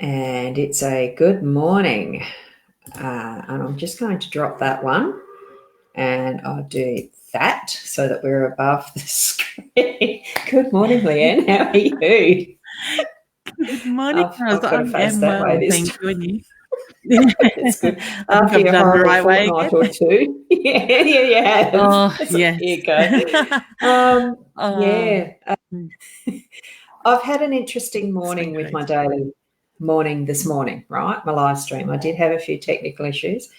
And it's a good morning. And I'm just going to drop that one. And I'll do that so that we're above the screen. Good morning, Leanne. How are you? Good morning, I've got to face that way this thank time. you. It's good. After your horrible fortnight or two. Yeah. Oh, yes. Here you go. I've had an interesting morning with my daily morning this morning, right? My live stream. I did have a few technical issues.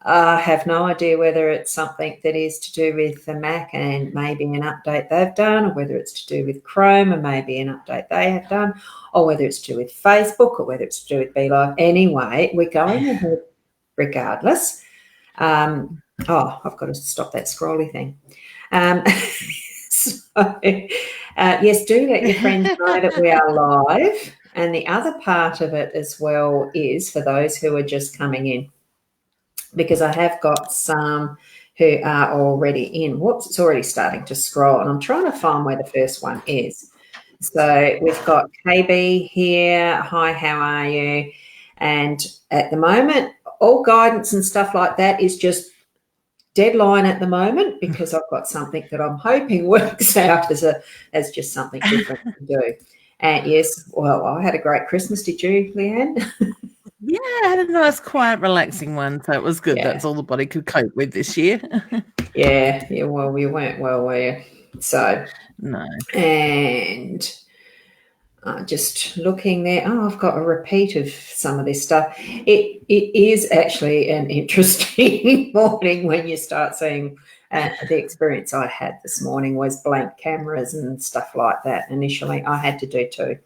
I have no idea whether it's something that is to do with the Mac and maybe an update they've done, or whether it's to do with Chrome and maybe an update they have done, or whether it's to do with Facebook, or whether it's to do with BeLive. Anyway, we're going ahead regardless. I've got to stop that scrolly thing. Yes, do let your friends know that we are live. And the other part of it as well is for those who are just coming in, because I have got some who are already in. Whoops, it's already starting to scroll, and I'm trying to find where the first one is. So we've got KB here. Hi, how are you? And at the moment, all guidance and stuff like that is just deadline at the moment, because I've got something that I'm hoping works out as just something different to do. And yes, well, I had a great Christmas. Did you, Leanne? Yeah, I had a nice, quiet, relaxing one, so it was good. Yeah. That's all the body could cope with this year. Yeah. Well, we weren't well, were you? So no. And just looking there. Oh, I've got a repeat of some of this stuff. It is actually an interesting morning when you start seeing. The experience I had this morning was blank cameras and stuff like that. Initially, I had to do too.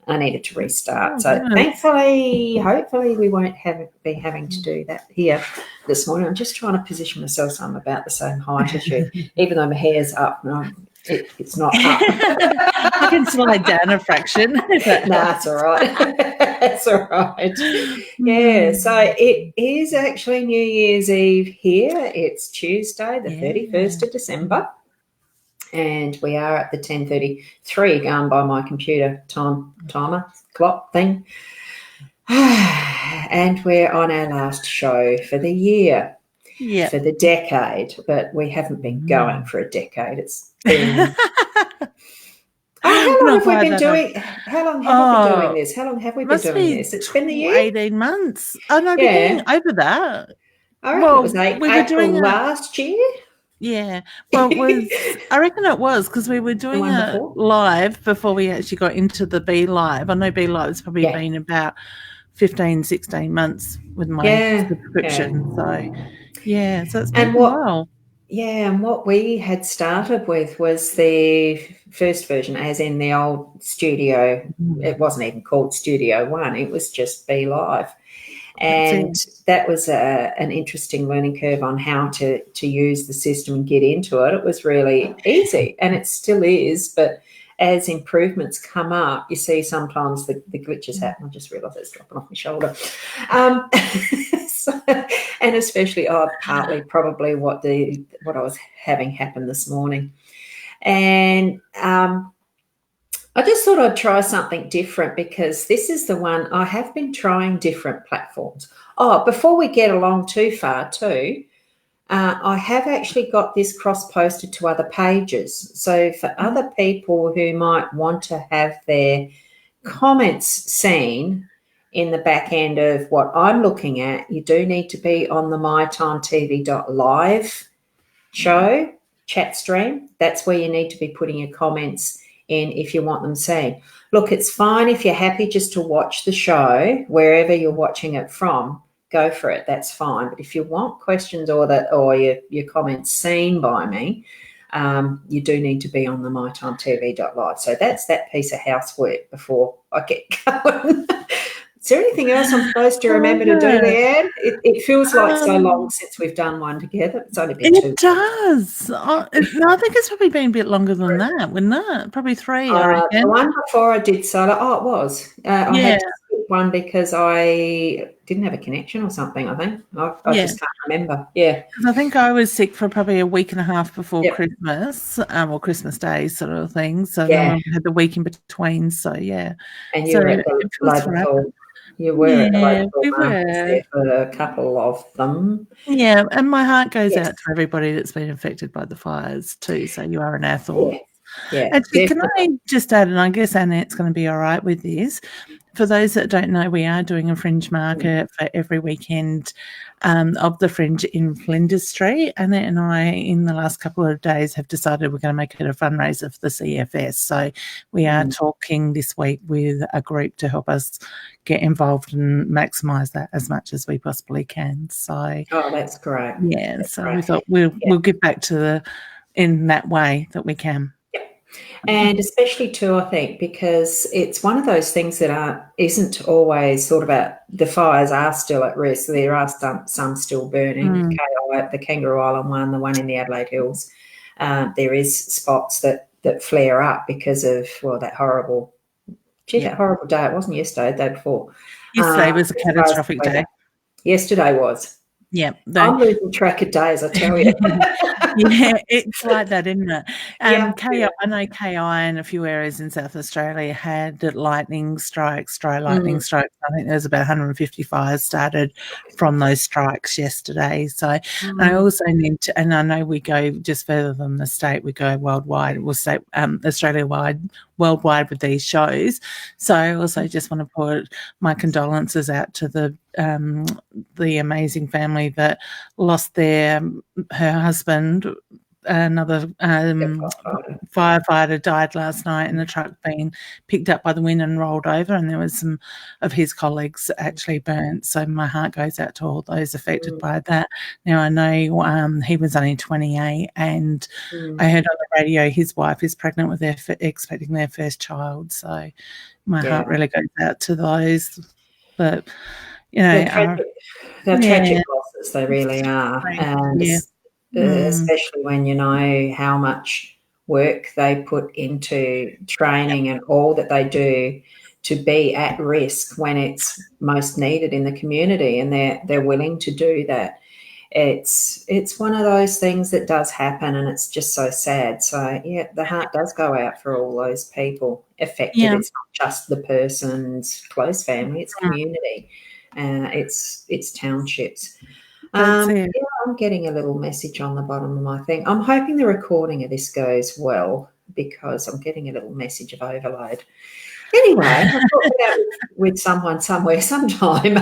I needed to restart. Thankfully, hopefully we won't be having to do that here this morning. I'm just trying to position myself so I'm about the same height as you, even though my hair's up. No, it's not up. I can slide down a fraction. That's all right. That's all right. Yeah, so it is actually New Year's Eve here. It's Tuesday, the 31st of December. And we are at the 10:33 going by my computer timer clock thing. And we're on our last show for the year, for the decade. But we haven't been going for a decade. It's been... How long have we been doing? How long have we been doing this? How long have we been doing this? It's been the year. 18 months. Oh no, beginning over that. I reckon it was April last year. Yeah, well, I reckon it was because we were doing it live before we actually got into the BeLive. I know BeLive's probably been about 15, 16 months with my subscription. So it's been a while. Yeah, and what we had started with was the first version, as in the old studio. It wasn't even called Studio One. It was just BeLive. And that was an interesting learning curve on how to use the system and get into it. It was really easy, and it still is. But as improvements come up, you see sometimes the glitches happen. I just realised it's dropping off my shoulder. And especially, partly probably what I was having happen this morning. And I just thought I'd try something different, because this is the one I have been trying different platforms. Before we get along too far too, I have actually got this cross-posted to other pages. So for other people who might want to have their comments seen in the back end of what I'm looking at, you do need to be on the mytimetv.live show chat stream. That's where you need to be putting your comments in if you want them seen. Look, it's fine if you're happy just to watch the show wherever you're watching it from. Go for it. That's fine. But if you want questions or your comments seen by me, you do need to be on the mytimetv.live. So that's that piece of housework before I get going. Is there anything else I'm supposed to remember to do, Leanne? It feels like so long since we've done one together. It's only been 2 It does. No, I think it's probably been a bit longer than that, wouldn't it? Probably 3, I reckon. The one before I did solo, it was. I had to skip one because I didn't have a connection or something, I think. I just can't remember. Yeah. I think I was sick for probably a week and a half before Christmas, or Christmas Day sort of thing. So then I had the week in between. So, And you were at the Labour Hall. You were at the local we markets were. there for a couple of them. Yeah, and my heart goes out to everybody that's been affected by the fires too. So you are in our thoughts. Yeah, actually, can I just add, and I guess Annette's going to be all right with this. For those that don't know, we are doing a fringe market for every weekend of the fringe in Flinders Street. Annette and I, in the last couple of days, have decided we're going to make it a fundraiser for the CFS. So we are talking this week with a group to help us get involved and maximise that as much as we possibly can. So, that's great. Yeah, that's so great. we thought we'll give back to in that way that we can. And especially too, I think, because it's one of those things that isn't always thought about. The fires are still at risk. There are some still burning. The Kangaroo Island one, the one in the Adelaide Hills. There is spots that flare up because of that horrible. That horrible day. It wasn't yesterday. The day before. Yesterday was a catastrophic day. Yesterday was. Yeah, I'm losing track of days, I tell you. Yeah, it's like that, isn't it? I know KI and a few areas in South Australia had lightning strikes, dry lightning strikes. I think there was about 150 fires started from those strikes yesterday. So I also need to, and I know we go just further than the state, we go worldwide. We'll say Australia-wide, worldwide with these shows. So I also just want to put my condolences out to the amazing family that lost her husband. Another firefighter died last night in the truck being picked up by the wind and rolled over, and there was some of his colleagues actually burnt. So my heart goes out to all those affected by that. Now I know he was only 28, and I heard on the radio his wife is pregnant with expecting their first child. So my heart really goes out to those. But they're tragic losses, they really are. And especially when you know how much work they put into training and all that they do to be at risk when it's most needed in the community, and they're willing to do that. It's one of those things that does happen, and it's just so sad. So the heart does go out for all those people affected. It's not just the person's close family, it's community. It's townships. I'm getting a little message on the bottom of my thing. I'm hoping the recording of this goes well, because I'm getting a little message of overload. Anyway, I'll talk about it with someone somewhere sometime.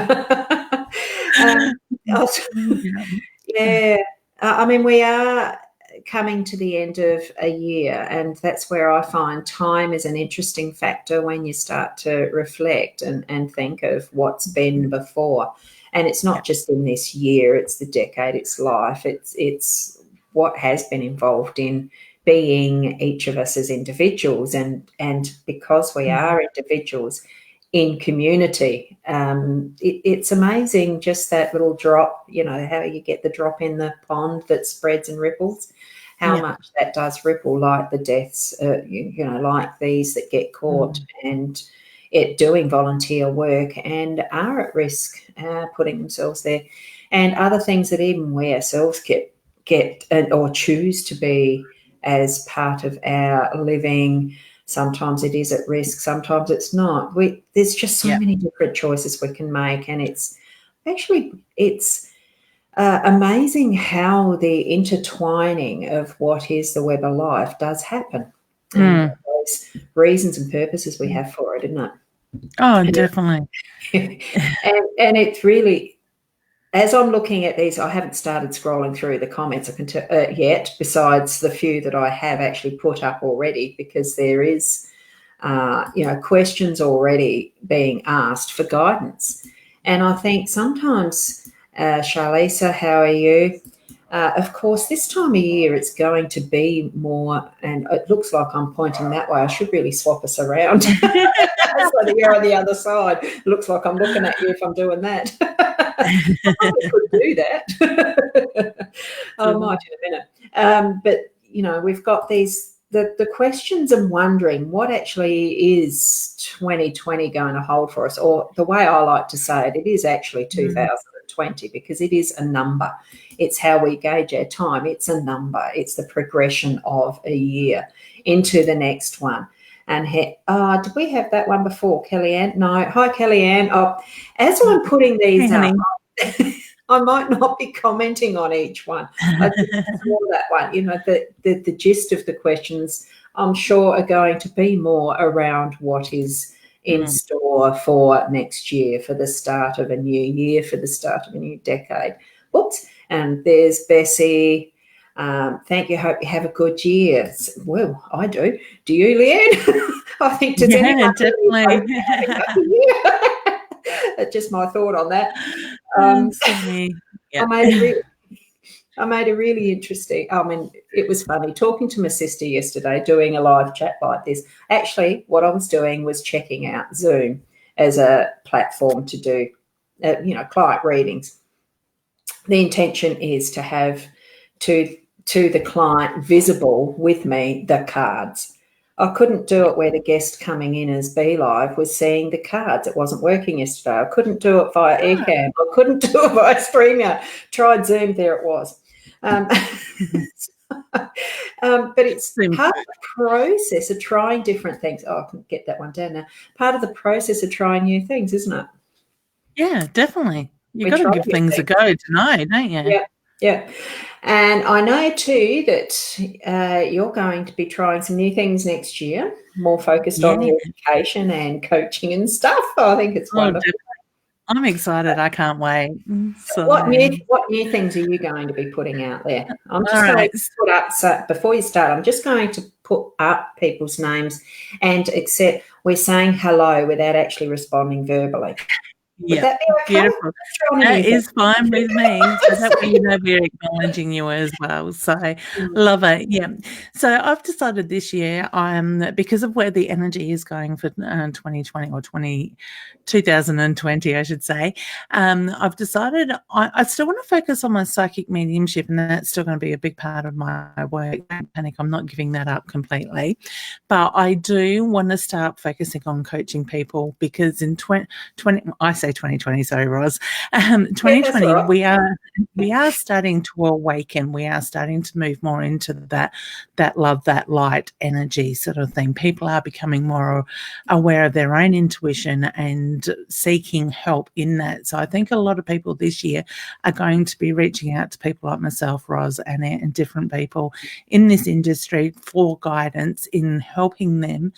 I mean, we are coming to the end of a year, and that's where I find time is an interesting factor when you start to reflect and think of what's been before. And it's not just in this year, it's the decade, it's life, it's what has been involved in being each of us as individuals. And because we are individuals in community, it's amazing, just that little drop, how you get the drop in the pond that spreads and ripples, how much that does ripple, like the deaths, like these that get caught and doing volunteer work and are at risk, putting themselves there, and other things that even we ourselves get or choose to be as part of our living. Sometimes it is at risk, sometimes it's not. There's just so many different choices we can make, and it's amazing how the intertwining of what is the web of life does happen. And those reasons and purposes we have for it, isn't it? Oh, definitely. And it's really, as I'm looking at these, I haven't started scrolling through the comments yet, besides the few that I have actually put up already, because there is, questions already being asked for guidance. And I think sometimes, Charlisa, how are you? Of course, this time of year it's going to be more, and it looks like I'm pointing that way. I should really swap us around so that you're on the other side. It looks like I'm looking at you if I'm doing that. I could do that. I might in a minute. But, we've got these, the questions and wondering what actually is 2020 going to hold for us, or the way I like to say it, it is actually 2020, because it is a number. It's how we gauge our time. It's a number. It's the progression of a year into the next one. And did we have that one before, Kellyanne? No. Hi, Kellyanne. As I'm putting these up, I might not be commenting on each one. I just saw that one. The gist of the questions, I'm sure, are going to be more around what is in store for next year, for the start of a new year, for the start of a new decade. Whoops. And there's Bessie. Thank you. Hope you have a good year. Well, I do. Do you, Leanne? I think definitely. That's just my thought on that. Yeah. I made a really interesting. It was funny talking to my sister yesterday, doing a live chat like this. Actually, what I was doing was checking out Zoom as a platform to do, client readings. The intention is to have to the client visible with me the cards. I couldn't do it where the guest coming in as Be Live was seeing the cards. It wasn't working yesterday. I couldn't do it via Ecamm. I couldn't do it via StreamYard. Tried Zoom, there it was. But it's part of the process of trying different things. I can get that one down now. Part of the process of trying new things, isn't it? Yeah, definitely. You've got to give things a go to know, don't you? Yeah. And I know too that you're going to be trying some new things next year, more focused on your education and coaching and stuff. I think it's wonderful. Definitely. I'm excited. I can't wait. So, what new things are you going to be putting out there? I'm just going to put up, so before you start, I'm just going to put up people's names and accept we're saying hello without actually responding verbally. Would that be okay? Beautiful. That is fine with me. So that way you know we're acknowledging you as well. So love it. Yeah. So I've decided this year, because of where the energy is going for 2020 or 2020, I should say, I've decided I still want to focus on my psychic mediumship, and that's still going to be a big part of my work. Don't panic, I'm not giving that up completely. But I do want to start focusing on coaching people, because in 2020, sorry, Ros. 2020, right. we are starting to awaken. We are starting to move more into that love, that light energy sort of thing. People are becoming more aware of their own intuition and seeking help in that. So I think a lot of people this year are going to be reaching out to people like myself, Ros, and different people in this industry for guidance in helping them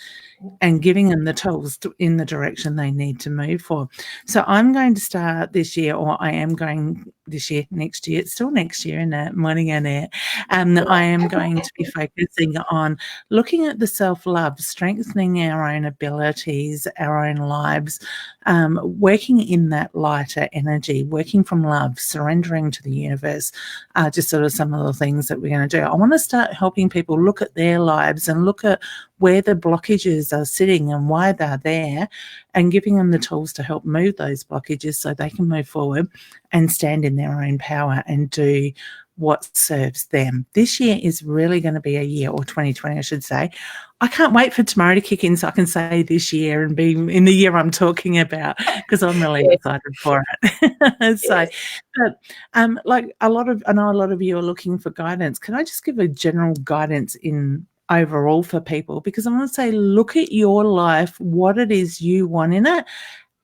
and giving them the tools in the direction they need to move for. So I'm going to start this year, or I am going this year, next year, it's still next year, isn't it? Morning and it. I am going to be focusing on looking at the self-love, strengthening our own abilities, our own lives, working in that lighter energy, working from love, surrendering to the universe, just sort of some of the things that we're going to do. I want to start helping people look at their lives and look at where the blockages are sitting and why they're there, and giving them the tools to help move those blockages so they can move forward and stand in their own power and do what serves them. This year is really going to be a year, or 2020, I should say. I can't wait for tomorrow to kick in so I can say this year and be in the year I'm talking about, because I'm really excited for it. So, but like I know a lot of you are looking for guidance. Can I just give a general guidance in overall for people? Because I want to say, look at your life, what it is you want in it,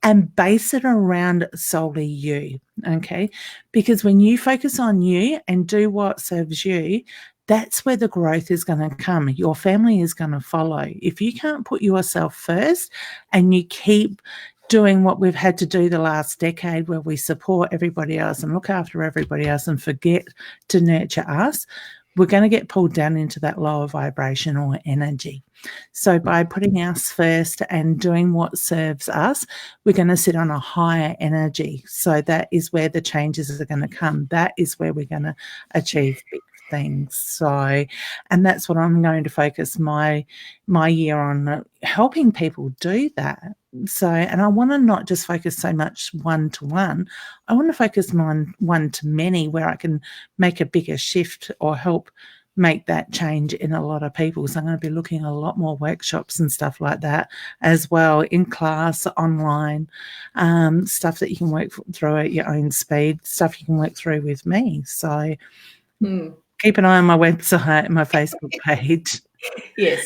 and base it around solely you, okay? Because when you focus on you and do what serves you, that's where the growth is going to come. Your family is going to follow. If you can't put yourself first and you keep doing what we've had to do the last decade, where we support everybody else and look after everybody else and forget to nurture us, we're going to get pulled down into that lower vibrational energy. So by putting us first and doing what serves us, we're going to sit on a higher energy. So that is where the changes are going to come. That is where we're going to achieve big things. So, and that's what I'm going to focus my year on, helping people do that. So, and I want to not just focus so much one-to-one. I want to focus on one-to-many, where I can make a bigger shift or help make that change in a lot of people. So I'm going to be looking at a lot more workshops and stuff like that as well, in class, online, stuff that you can work through at your own speed, stuff you can work through with me. So keep an eye on my website, my Facebook page. Yes.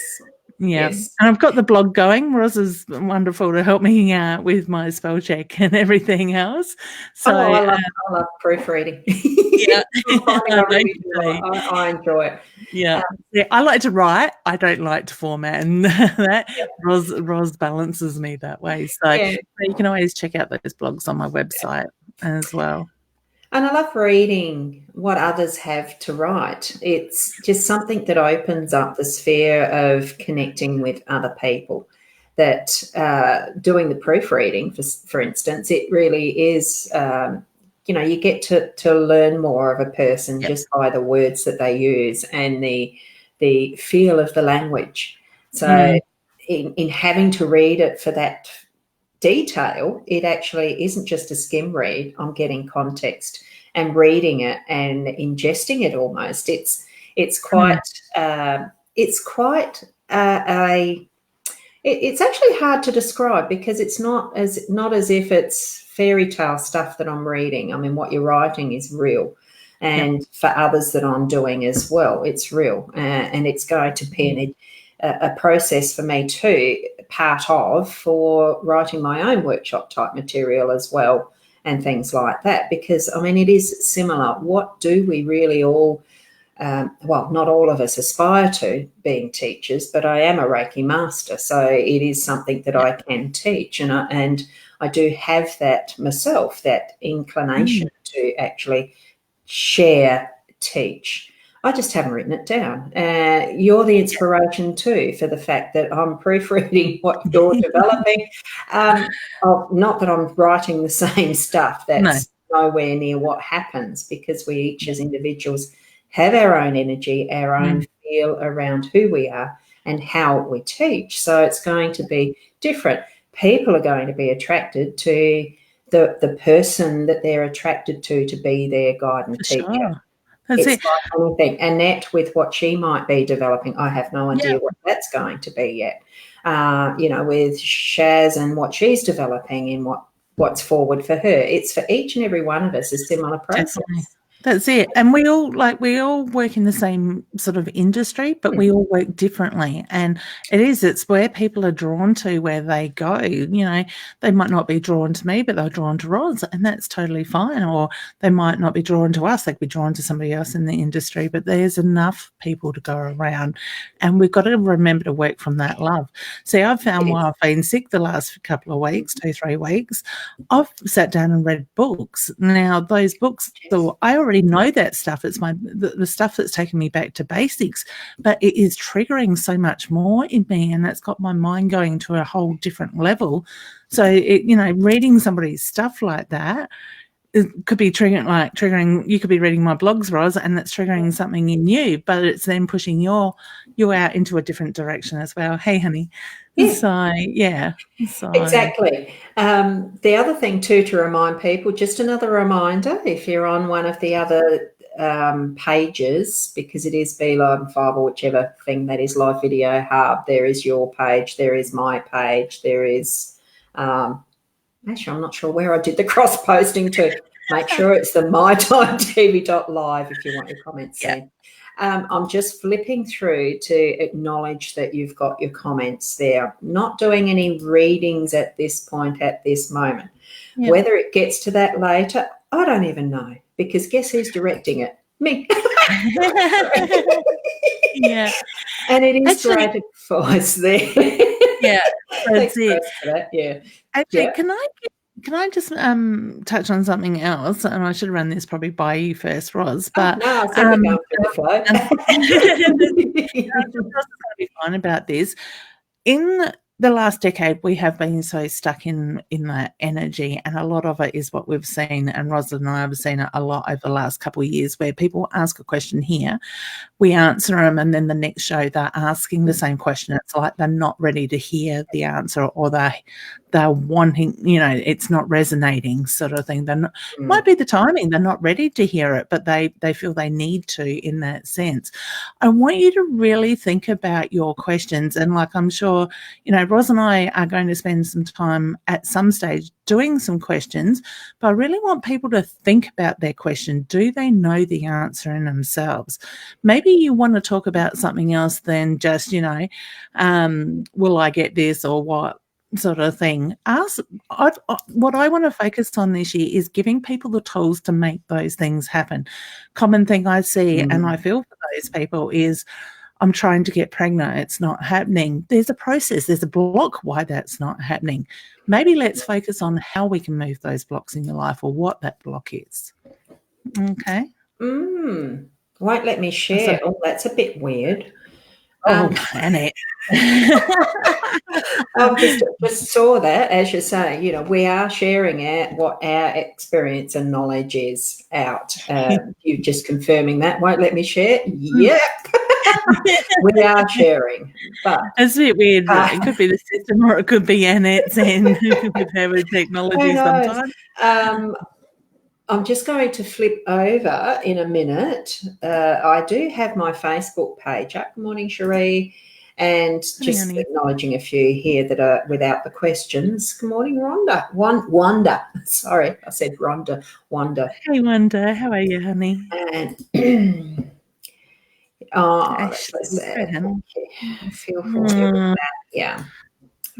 Yeah, Yes. and I've got the blog going. Ros is wonderful to help me with my spell check and everything else. So I love proofreading. Yeah, I enjoy it. Yeah, I like to write. I don't like to format, and that Ros balances me that way. So you can always check out those blogs on my website as well. And I love reading what others have to write. It's just something that opens up the sphere of connecting with other people. That doing the proofreading, for instance, it really is, you get to learn more of a person just by the words that they use and the feel of the language. So in having to read it for that detail, it actually isn't just a skim read. I'm getting context and reading it and ingesting it almost. It's quite it's actually hard to describe because it's not as if it's fairy tale stuff that I'm reading. I mean, what you're writing is real, and for others that I'm doing as well, it's real, and it's going to be a process for me too, part of, for writing my own workshop type material as well and things like that, because I mean it is similar. What do we really all well, not all of us aspire to being teachers, but I am a Reiki master, so it is something that I can teach, and I do have that myself, that inclination to actually share, teach. I just haven't written it down. You're the inspiration too for the fact that I'm proofreading what you're developing. Not that I'm writing the same stuff. That's nowhere near what happens, because we each as individuals have our own energy, our own feel around who we are and how we teach. So it's going to be different. People are going to be attracted to the person that they're attracted to be their guide and teacher. Sure. It's like anything. Annette, with what she might be developing, I have no idea what that's going to be yet. With Shaz and what she's developing and what's forward for her. It's for each and every one of us a similar process. Definitely. That's it. And we all work in the same sort of industry, but we all work differently. And it's where people are drawn to, where they go. They might not be drawn to me, but they're drawn to Ros, and that's totally fine. Or they might not be drawn to us, they could be drawn to somebody else in the industry, but there's enough people to go around. And we've got to remember to work from that love. See, I've found while I've been sick the last couple of weeks, 2-3 weeks, I've sat down and read books. Now, those books, so I already know that stuff. It's the stuff that's taken me back to basics, but it is triggering so much more in me, and it's got my mind going to a whole different level. So reading somebody's stuff like that, it could be triggering. You could be reading my blogs, Ros, and that's triggering something in you, but it's then pushing you out into a different direction as well. Hey, honey. Yeah. Exactly. The other thing too, to remind people, just another reminder, if you're on one of the other pages, because it is Be Live and 5 or whichever thing that is, Live Video Hub, there is your page, there is my page, there is actually, I'm not sure where I did the cross posting to. Make sure it's the mytimetv.live if you want your comments there. I'm just flipping through to acknowledge that you've got your comments there. Not doing any readings at this point, at this moment. Whether it gets to that later, I don't even know, because guess who's directing it? Me. And it is great advice there. That's it. For that. Actually, can I just touch on something else? And I should run this probably by you first, Ros. But no, it's going to the flow. Ros is going to be fine about this. In the last decade, we have been so stuck in that energy, and a lot of it is what we've seen, and Ros and I have seen it a lot over the last couple of years, where people ask a question here, we answer them, and then the next show they're asking the same question. It's like they're not ready to hear the answer, or they're wanting, it's not resonating, sort of thing. Might be the timing, they're not ready to hear it, but they feel they need to in that sense. I want you to really think about your questions, and like I'm sure, Ros and I are going to spend some time at some stage doing some questions, but I really want people to think about their question. Do they know the answer in themselves? Maybe you want to talk about something else than just, will I get this or what sort of thing. What I want to focus on this year is giving people the tools to make those things happen. Common thing I see and I feel for those people is, I'm trying to get pregnant. It's not happening. There's a process. There's a block why that's not happening. Maybe let's focus on how we can move those blocks in your life or what that block is. Okay. Won't let me share. That's a bit weird. Annette. I just saw that, as you say, we are sharing what our experience and knowledge is out. You just confirming that. Won't let me share? Yep. We are sharing. But it's a bit weird. It could be the system or it could be Annette's end with her with technology sometimes. I'm just going to flip over in a minute. I do have my Facebook page up. Good morning, Cherie. And just acknowledging a few here that are without the questions. Good morning, Rhonda. Wanda. Sorry, I said Rhonda. Wanda. Hey, Wanda. How are you, honey? And Ashley, I feel for you with that. Yeah.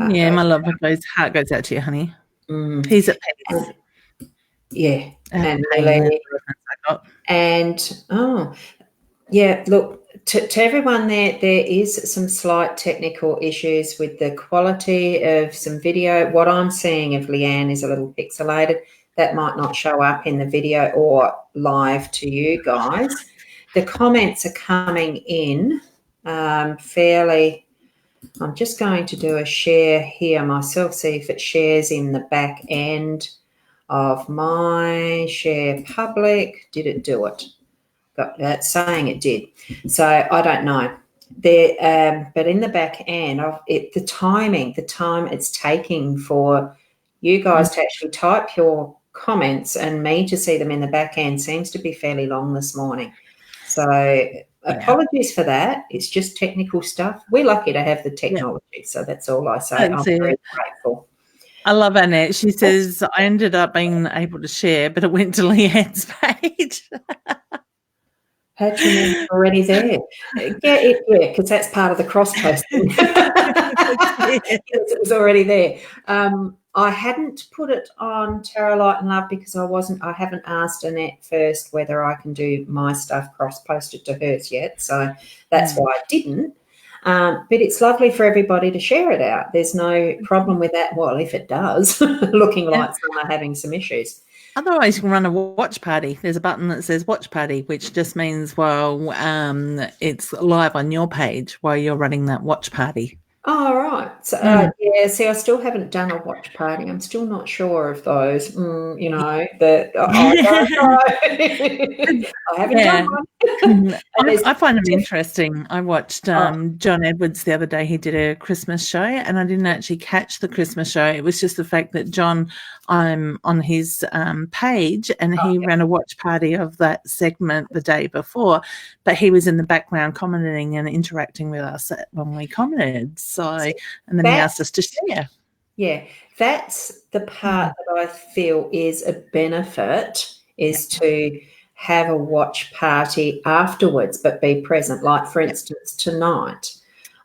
Yeah, my love heart goes out to you, honey. He's at peace. Yeah. And look, to everyone there is some slight technical issues with the quality of some video. What I'm seeing of Leanne is a little pixelated. That might not show up in the video or live to you guys. The comments are coming in fairly. I'm just going to do a share here myself, see if it shares in the back end of my share public. Did it do it? Got that saying it did. So I don't know. But in the back end of it, the time it's taking for you guys to actually type your comments and me to see them in the back end seems to be fairly long this morning. So apologies for that. It's just technical stuff. We're lucky to have the technology. So that's all I say. I'm very grateful. I love Annette. She says, I ended up being able to share, but it went to Leanne's page. How'd you know you're already there? Yeah, because that's part of the cross-posting. Yes, it was already there. I hadn't put it on Tara Light and Love because I haven't asked Annette first whether I can do my stuff cross-posted to hers yet. So that's why I didn't. But it's lovely for everybody to share it out. There's no problem with that. Well, if it does, looking like some are having some issues. Otherwise, you can run a watch party. There's a button that says watch party, which just means, it's live on your page while you're running that watch party. Oh, right. So, see, I still haven't done a watch party. I'm still not sure of those, that I haven't done one. I find them interesting. I watched John Edwards the other day. He did a Christmas show, and I didn't actually catch the Christmas show. It was just the fact that John, I'm on his page, and he ran a watch party of that segment the day before, but he was in the background commenting and interacting with us when we commented. So, and then he asked us to share. Yeah, that's the part that I feel is a benefit, is to have a watch party afterwards, but be present. Like, for instance, tonight,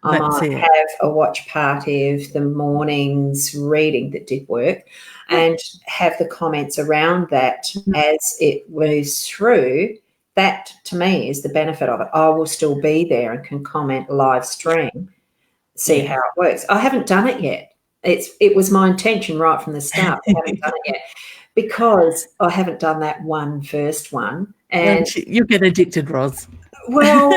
I might have a watch party of the morning's reading that did work and have the comments around that as it moves through. That, to me, is the benefit of it. I will still be there and can comment live stream, see how it works. I haven't done it yet. It was my intention right from the start. I haven't done it yet because I haven't done that first one. And you get addicted, Ros. Well,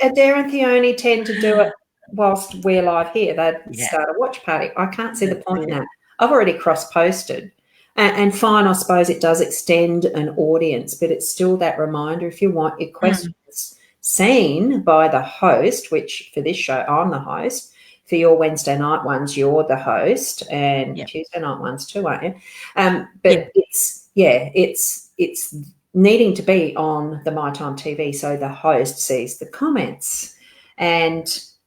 Adair and Theone tend to do it whilst we're live here. They'd start a watch party. I can't see the point in that. I've already cross-posted. And fine, I suppose it does extend an audience, but it's still that reminder, if you want your questions seen by the host, which for this show, I'm the host. For your Wednesday night ones, you're the host, and Tuesday night ones too, aren't you? But it's needing to be on the My Time TV so the host sees the comments. And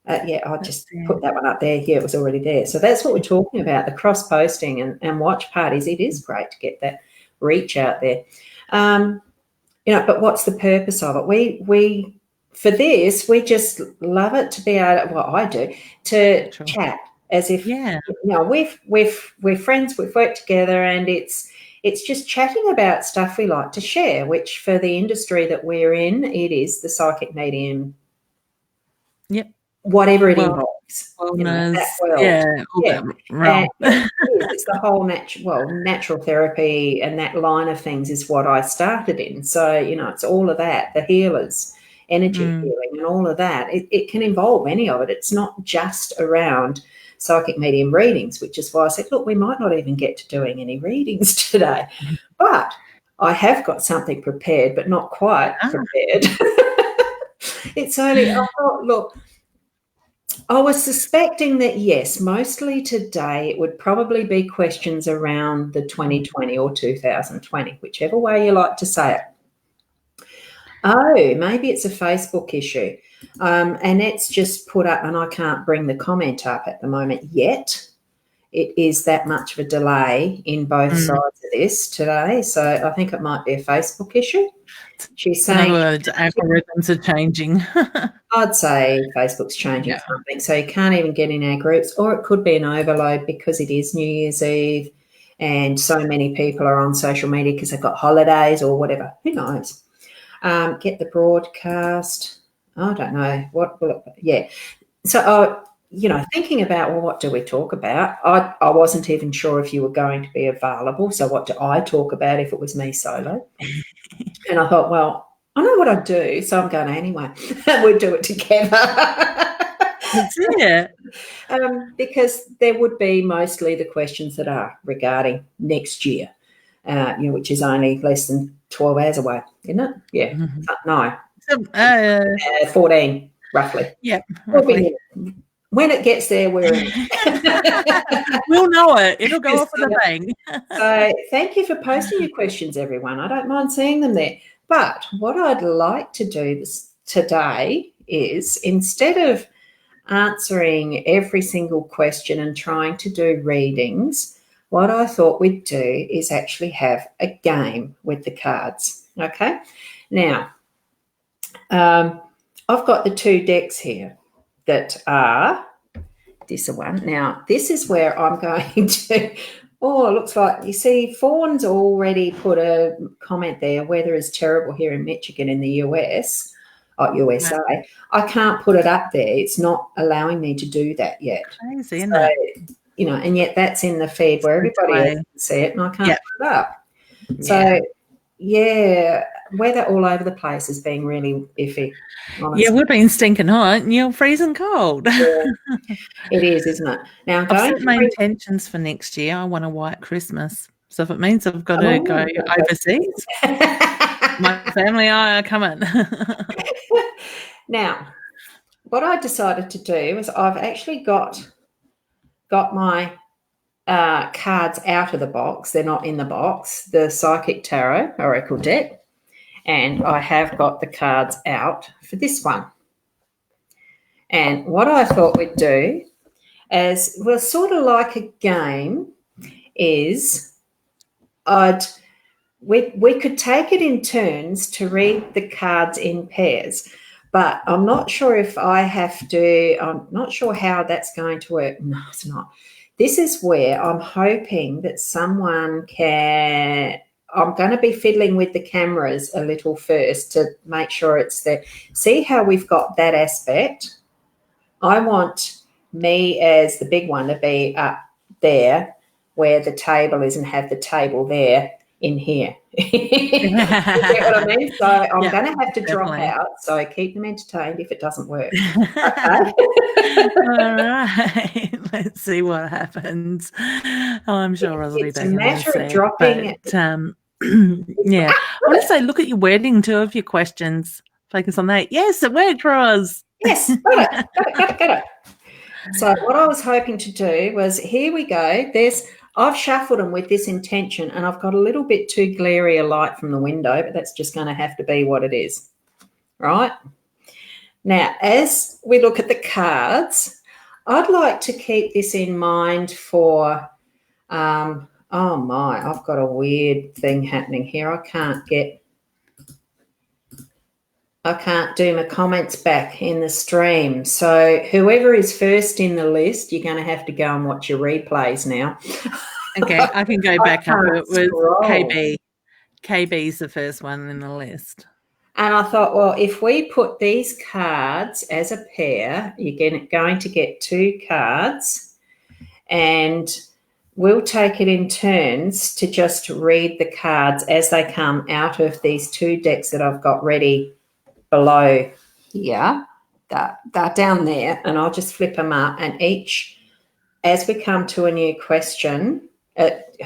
I'll just put that one up there. Yeah, it was already there. So that's what we're talking about, the cross-posting and watch parties. It is great to get that reach out there. But what's the purpose of it? We for this, we just love it to be able to, well, I do, to chat as if, we're friends, we've worked together, and it's just chatting about stuff we like to share, which for the industry that we're in, it is the psychic medium. Yep. Whatever it involves. Wellness, And it's the whole natural therapy and that line of things is what I started in. So, it's all of that, the healers, energy healing and all of that. It can involve any of it. It's not just around psychic medium readings, which is why I said, look, we might not even get to doing any readings today. But I have got something prepared, but not quite prepared. It's only, I thought, look, I was suspecting that, yes, mostly today it would probably be questions around the 2020 or 2020, whichever way you like to say it. Oh, maybe it's a Facebook issue. And it's just put up, and I can't bring the comment up at the moment yet. It is that much of a delay in both sides of this today. So I think it might be a Facebook issue. She's saying, in other words, algorithms are changing. I'd say Facebook's changing something. So you can't even get in our groups, or it could be an overload because it is New Year's Eve and so many people are on social media because they've got holidays or whatever. Who knows? Get the broadcast. I don't know. What will it, yeah. So, thinking about, well, what do we talk about? I wasn't even sure if you were going to be available. So what do I talk about if it was me solo? And I thought, well, I know what I do, so I'm going anyway. We'll do it together. That's it. Because there would be mostly the questions that are regarding next year, which is only less than 12 hours away, isn't it? Yeah. No. 14, roughly. Yeah, roughly. When it gets there, we're in. We'll know it. It'll go off with a bang. So thank you for posting your questions, everyone. I don't mind seeing them there. But what I'd like to do today is, instead of answering every single question and trying to do readings, what I thought we'd do is actually have a game with the cards. Okay? Now, I've got the two decks here that are this one. Now, this is where I'm going to, it looks like, you see, Fawn's already put a comment there, weather is terrible here in Michigan in the USA. I can't put it up there. It's not allowing me to do that yet. Crazy, isn't it? And yet that's in the feed where everybody else can see it and I can't put it up. So, weather all over the place is being really iffy. Honestly. Yeah, we've been stinking hot and you're freezing cold. Yeah, it is, isn't it? Now, I've set my intentions for next year. I want a white Christmas. So if it means I've got to go overseas, my family and I are coming. Now, what I decided to do was I've actually got my cards out of the box. They're not in the box. The Psychic Tarot Oracle deck. And I have got the cards out for this one. And what I thought we'd do is, well, sort of like a game, is we could take it in turns to read the cards in pairs. But I'm not sure if I'm not sure how that's going to work. No, it's not. This is where I'm hoping that someone can, I'm going to be fiddling with the cameras a little first to make sure it's there. See how we've got that aspect? I want me as the big one to be up there where the table is and have the table there in here. You get what I mean? So I'm going to have to drop out. So keep them entertained if it doesn't work. Okay. All right. Let's see what happens. I'm sure I'll be back. It's a matter of dropping it. Yeah. I want to say, look at your wording too of your questions. Focus on that. Yes, it worked, Ros. Yes, got it. So what I was hoping to do was, here we go. I've shuffled them with this intention, and I've got a little bit too glary a light from the window, but that's just going to have to be what it is, right? Now, as we look at the cards, I'd like to keep this in mind for, oh my, I've got a weird thing happening here. I can't do my comments back in the stream. So whoever is first in the list, you're going to have to go and watch your replays now. Okay, I can go back up. It was KB. KB's the first one in the list. And I thought, well, if we put these cards as a pair, you're going to get 2 cards, and we'll take it in turns to just read the cards as they come out of these 2 decks that I've got ready below here. They're down there, and I'll just flip them up, and each, as we come to a new question,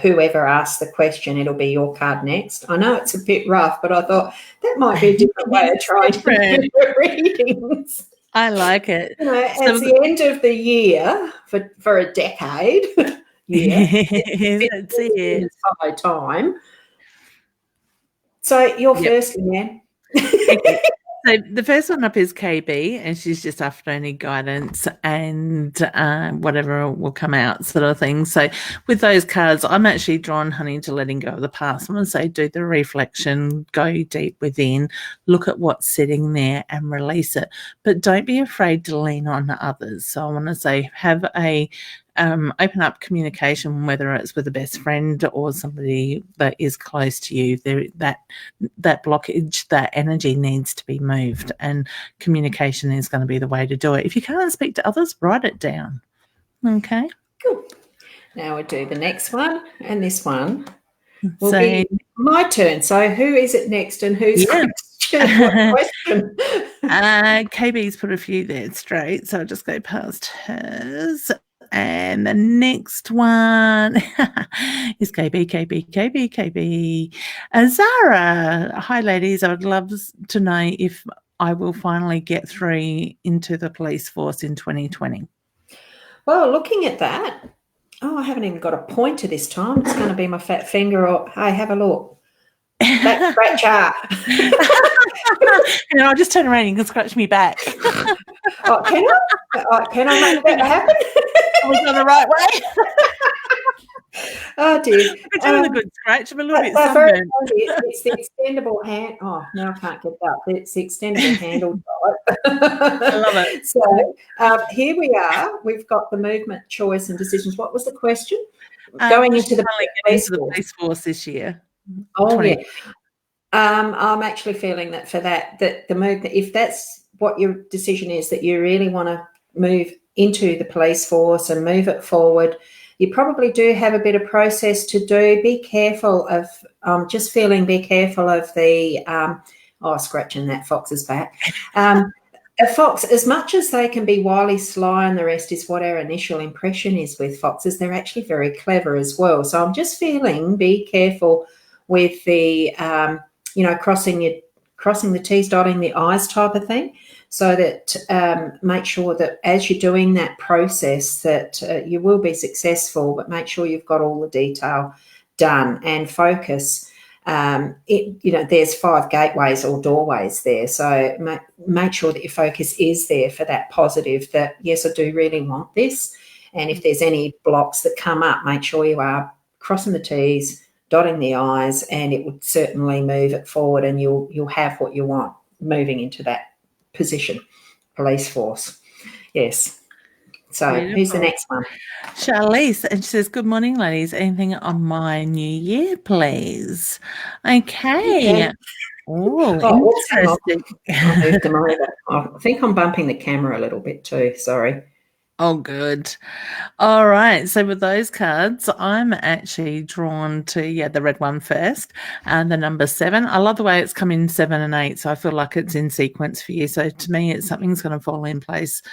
whoever asks the question, it'll be your card next. I know it's a bit rough, but I thought that might be a different way of trying to do the readings. I like it. You know, at the end of the year for a decade, it's high time. So you're first, Leanne. So the first one up is KB, and she's just after any guidance and whatever will come out, sort of thing. So with those cards, I'm actually drawn, honey, to letting go of the past. I'm going to say do the reflection, go deep within, look at what's sitting there and release it. But don't be afraid to lean on others. So I want to say have a open up communication, whether it's with a best friend or somebody that is close to you. That blockage, that energy needs to be moved, and communication is going to be the way to do it. If you can't speak to others, write it down. Okay. Cool. Now we'll do the next one, and this one will be my turn. So who is it next, and who's question? KB's put a few there straight, so I'll just go past hers. And the next one is KB. Zara. Hi, ladies. I would love to know if I will finally get through into the police force in 2020. Well, looking at that, I haven't even got a pointer this time. It's going to be my fat finger, or, hey, have a look. Back scratcher. And I'll just turn around and you can scratch me back. Can I? Can I make that happen? Are we going the right way? Oh, dear. It's a good scratch. I'm a little bit sunburned. It's the extendable hand. Oh, now I can't get that. It's the extendable handle type. I love it. So here we are. We've got the movement, choice, and decisions. What was the question? Going into the police force this year. Oh, yeah. I'm actually feeling that for that the movement, if that's what your decision is, that you really want to move into the police force and move it forward, you probably do have a bit of process to do. Be careful of be careful of the scratching that fox's back. A fox, as much as they can be wily, sly, and the rest is what our initial impression is with foxes, they're actually very clever as well. So I'm just feeling, be careful with the crossing the T's, dotting the I's type of thing, so that make sure that as you're doing that process that you will be successful, but make sure you've got all the detail done and focus. There's 5 gateways or doorways there, so make sure that your focus is there for that positive, that yes, I do really want this. And if there's any blocks that come up, make sure you are crossing the T's, dotting the I's, and it would certainly move it forward, and you'll have what you want moving into that position, police force. Yes. So beautiful. Who's the next one? Charlize, and she says, good morning, ladies. Anything on my new year, please? Okay. Yeah. Interesting. I'll move them over. I think I'm bumping the camera a little bit too. Sorry. Oh, good. All right. So with those cards, I'm actually drawn to, the red one first, and the number 7. I love the way it's come in 7 and 8. So I feel like it's in sequence for you. So to me, it's something's going to fall in place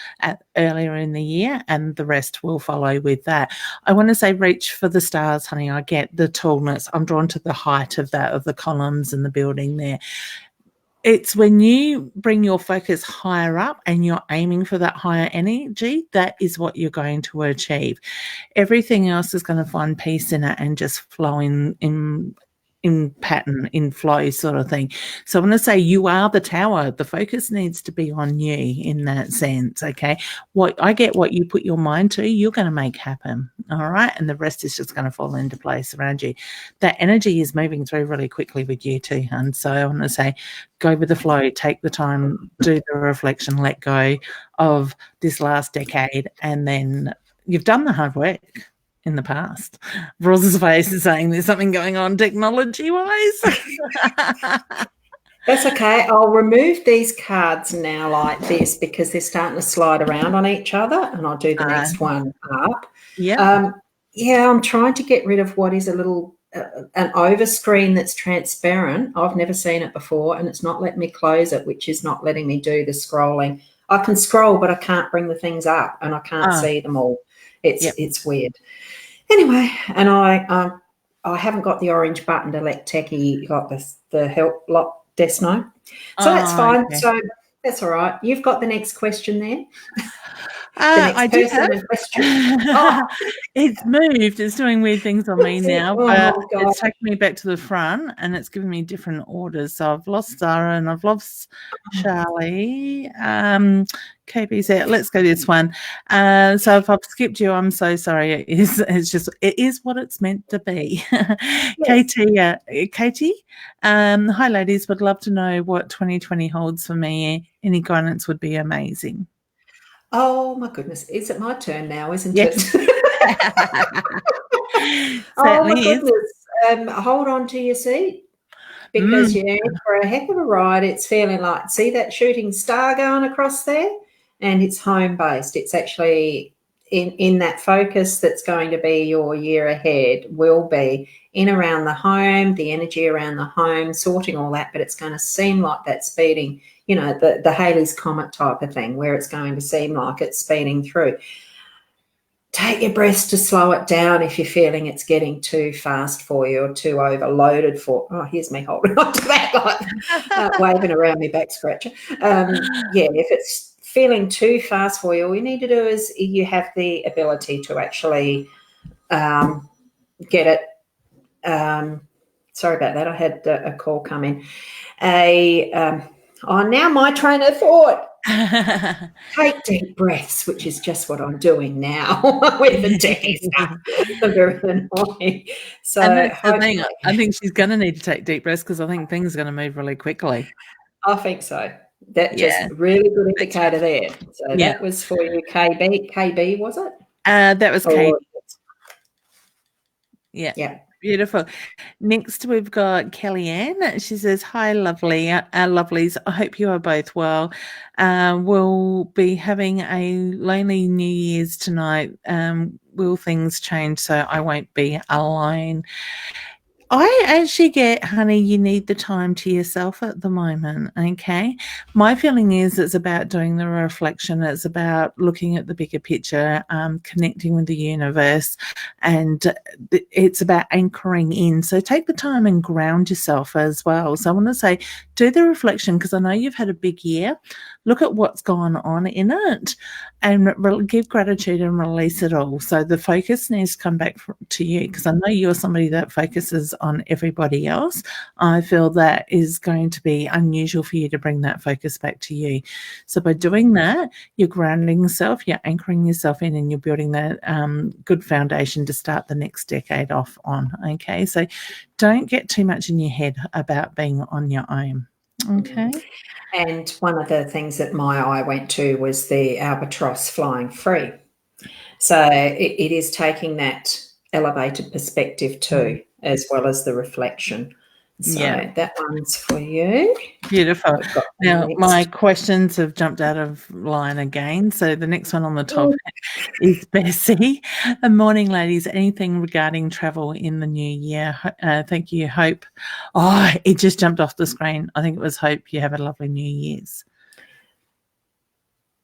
earlier in the year, and the rest will follow with that. I want to say reach for the stars, honey. I get the tallness. I'm drawn to the height of the columns and the building there. It's when you bring your focus higher up and you're aiming for that higher energy, that is what you're going to achieve. Everything else is going to find peace in it and just flow in in pattern, in flow sort of thing. So I want to say you are the tower. The focus needs to be on you in that sense, okay? What you put your mind to, you're going to make happen, all right? And the rest is just going to fall into place around you. That energy is moving through really quickly with you too, hun. So I want to say go with the flow, take the time, do the reflection, let go of this last decade, and then you've done the hard work in the past. Ros's face is saying there's something going on technology-wise. That's okay. I'll remove these cards now like this because they're starting to slide around on each other, and I'll do the next one up. Yeah. I'm trying to get rid of what is a little an over screen that's transparent. I've never seen it before, and it's not letting me close it, which is not letting me do the scrolling. I can scroll, but I can't bring the things up, and I can't see them all. It's weird. Anyway, and I haven't got the orange button to let Techie got the help lot desk know. So that's fine. Okay. So that's all right. You've got the next question there. I do have. It's moved. It's doing weird things on me now, but it's taking me back to the front, and it's giving me different orders. So I've lost Zara and I've lost Charlie. KBZ. Let's go this one. So if I've skipped you, I'm so sorry. It is what it's meant to be. Yes. Katie. Hi, ladies. Would love to know what 2020 holds for me. Any guidance would be amazing. Oh my goodness. Is it my turn now, isn't it? Oh my goodness. Hold on to your seat because you're in for a heck of a ride. It's feeling like, see that shooting star going across there? And it's home-based. It's actually in that focus that's going to be your year ahead will be in around the home, the energy around the home, sorting all that, but it's going to seem like that's speeding, the Halley's Comet type of thing where it's going to seem like it's speeding through. Take your breaths to slow it down if you're feeling it's getting too fast for you or too overloaded for. Here's me holding on to that, like waving around me back scratcher. If it's feeling too fast for you, all you need to do is you have the ability to actually get it. Sorry about that. I had a call come in. Now my train of thought. Take deep breaths, which is just what I'm doing now with the techie stuff. I'm very annoying. So I think she's going to need to take deep breaths because I think things are going to move really quickly. I think so. That just really good indicator there. So that was for you, KB. KB, was it? That was KB. Yeah. Beautiful. Next, we've got Kellyanne. She says, hi, lovelies. I hope you are both well. We'll be having a lonely New Year's tonight. Will things change so I won't be alone? I actually get, honey, you need the time to yourself at the moment, okay? My feeling is it's about doing the reflection. It's about looking at the bigger picture, connecting with the universe, and it's about anchoring in. So take the time and ground yourself as well. So I want to say, do the reflection because I know you've had a big year. Look at what's gone on in it and give gratitude and release it all. So the focus needs to come back to you because I know you're somebody that focuses on everybody else. I feel that is going to be unusual for you to bring that focus back to you. So by doing that, you're grounding yourself, you're anchoring yourself in, and you're building that good foundation to start the next decade off on. Okay, so don't get too much in your head about being on your own. Okay. And one of the things that my eye went to was the albatross flying free. So it is taking that elevated perspective too, as well as the reflection. So that one's for you. Beautiful. Now, my questions have jumped out of line again. So the next one on the top is Bessie. Good morning, ladies. Anything regarding travel in the new year? Thank you, Hope. Oh, it just jumped off the screen. I think it was Hope. You have a lovely New Year's.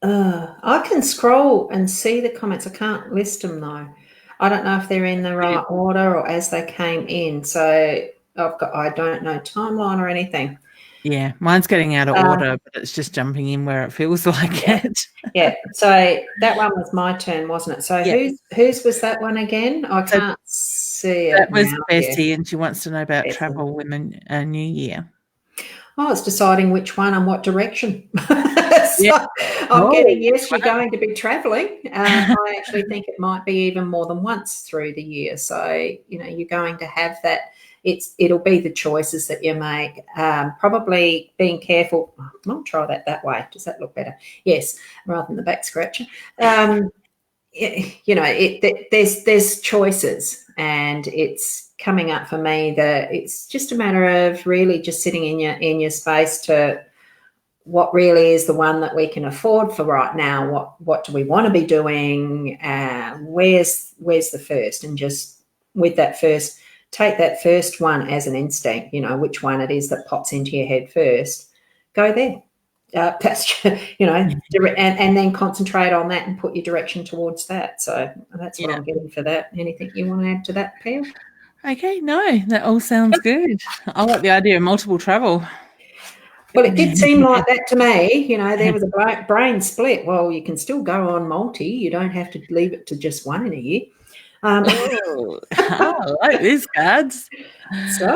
I can scroll and see the comments. I can't list them, though. I don't know if they're in the right order or as they came in. So I don't know timeline or anything. Yeah, mine's getting out of order, but it's just jumping in where it feels like it. Yeah, so that one was my turn, wasn't it? So whose was that one again? I can't see That it was now. Bessie, and she wants to know about Bessie. travel with a new year. Oh, it's deciding which one and what direction. So I'm getting, yes, you're going to be traveling. I actually think it might be even more than once through the year. So, you're going to have that. It'll be the choices that you make. Probably being careful. I'll try that way. Does that look better? Yes, rather than the back scratcher. There's choices, and it's coming up for me that it's just a matter of really just sitting in your space to what really is the one that we can afford for right now. What do we want to be doing? Where's the first? And just with that first, take that first one as an instinct. Which one it is that pops into your head first. Go there. That's and then concentrate on that and put your direction towards that. So that's what I'm getting for that. Anything you want to add to that, Pam? Okay, no, that all sounds good. I like the idea of multiple travel. Well, it did seem like that to me. There was a brain split. Well, you can still go on multi. You don't have to leave it to just one in a year. I like these cards. So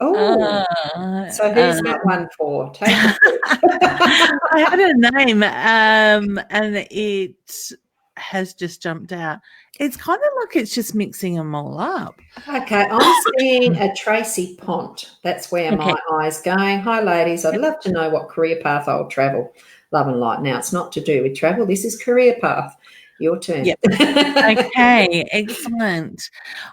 who's that one for? Take it. I had a name, and it has just jumped out. It's kind of like it's just mixing them all up. Okay, I'm seeing a Tracy Pont. That's where my eye's going. Hi, ladies. I'd love to know what career path I'll travel. Love and light. Now, it's not to do with travel. This is career path. Your turn. Yep. Okay, excellent.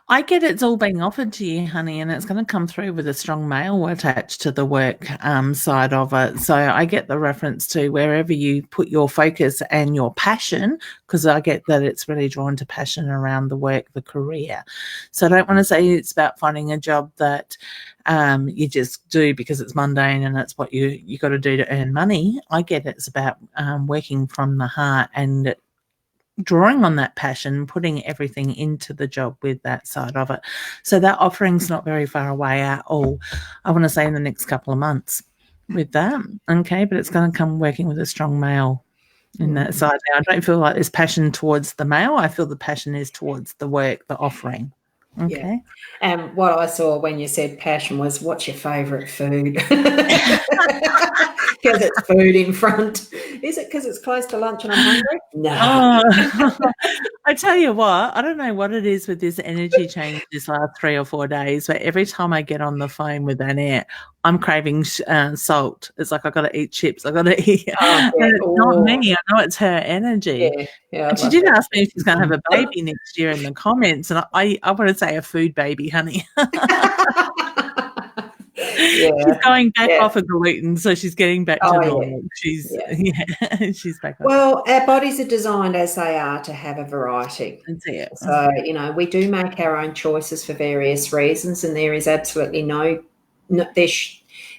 I get it's all being offered to you, honey, and it's going to come through with a strong male attached to the work side of it. So I get the reference to wherever you put your focus and your passion, because I get that it's really drawn to passion around the work, the career. So I don't want to say it's about finding a job that you just do because it's mundane and that's what you got to do to earn money. I get it's about working from the heart and drawing on that passion, putting everything into the job with that side of it. So that offering's not very far away at all. I want to say in the next couple of months with that. Okay, but it's going to come working with a strong male in that side. Now, I don't feel like there's passion towards the male. I feel the passion is towards the work, the offering. Okay. Yeah. And what I saw when you said passion was, what's your favourite food? Because it's food in front. Is it because it's close to lunch and I'm hungry? No. I tell you what, I don't know what it is with this energy change this last 3 or 4 days, but every time I get on the phone with Annette, I'm craving salt. It's like I got to eat chips. I got to eat. And it's not me. I know it's her energy. Yeah, and she did ask me if she's going to have a baby next year in the comments, and I want to say a food baby, honey. She's going back off of gluten, so she's getting back to normal. She's back. Well, our bodies are designed as they are to have a variety. So, we do make our own choices for various reasons, and there is absolutely there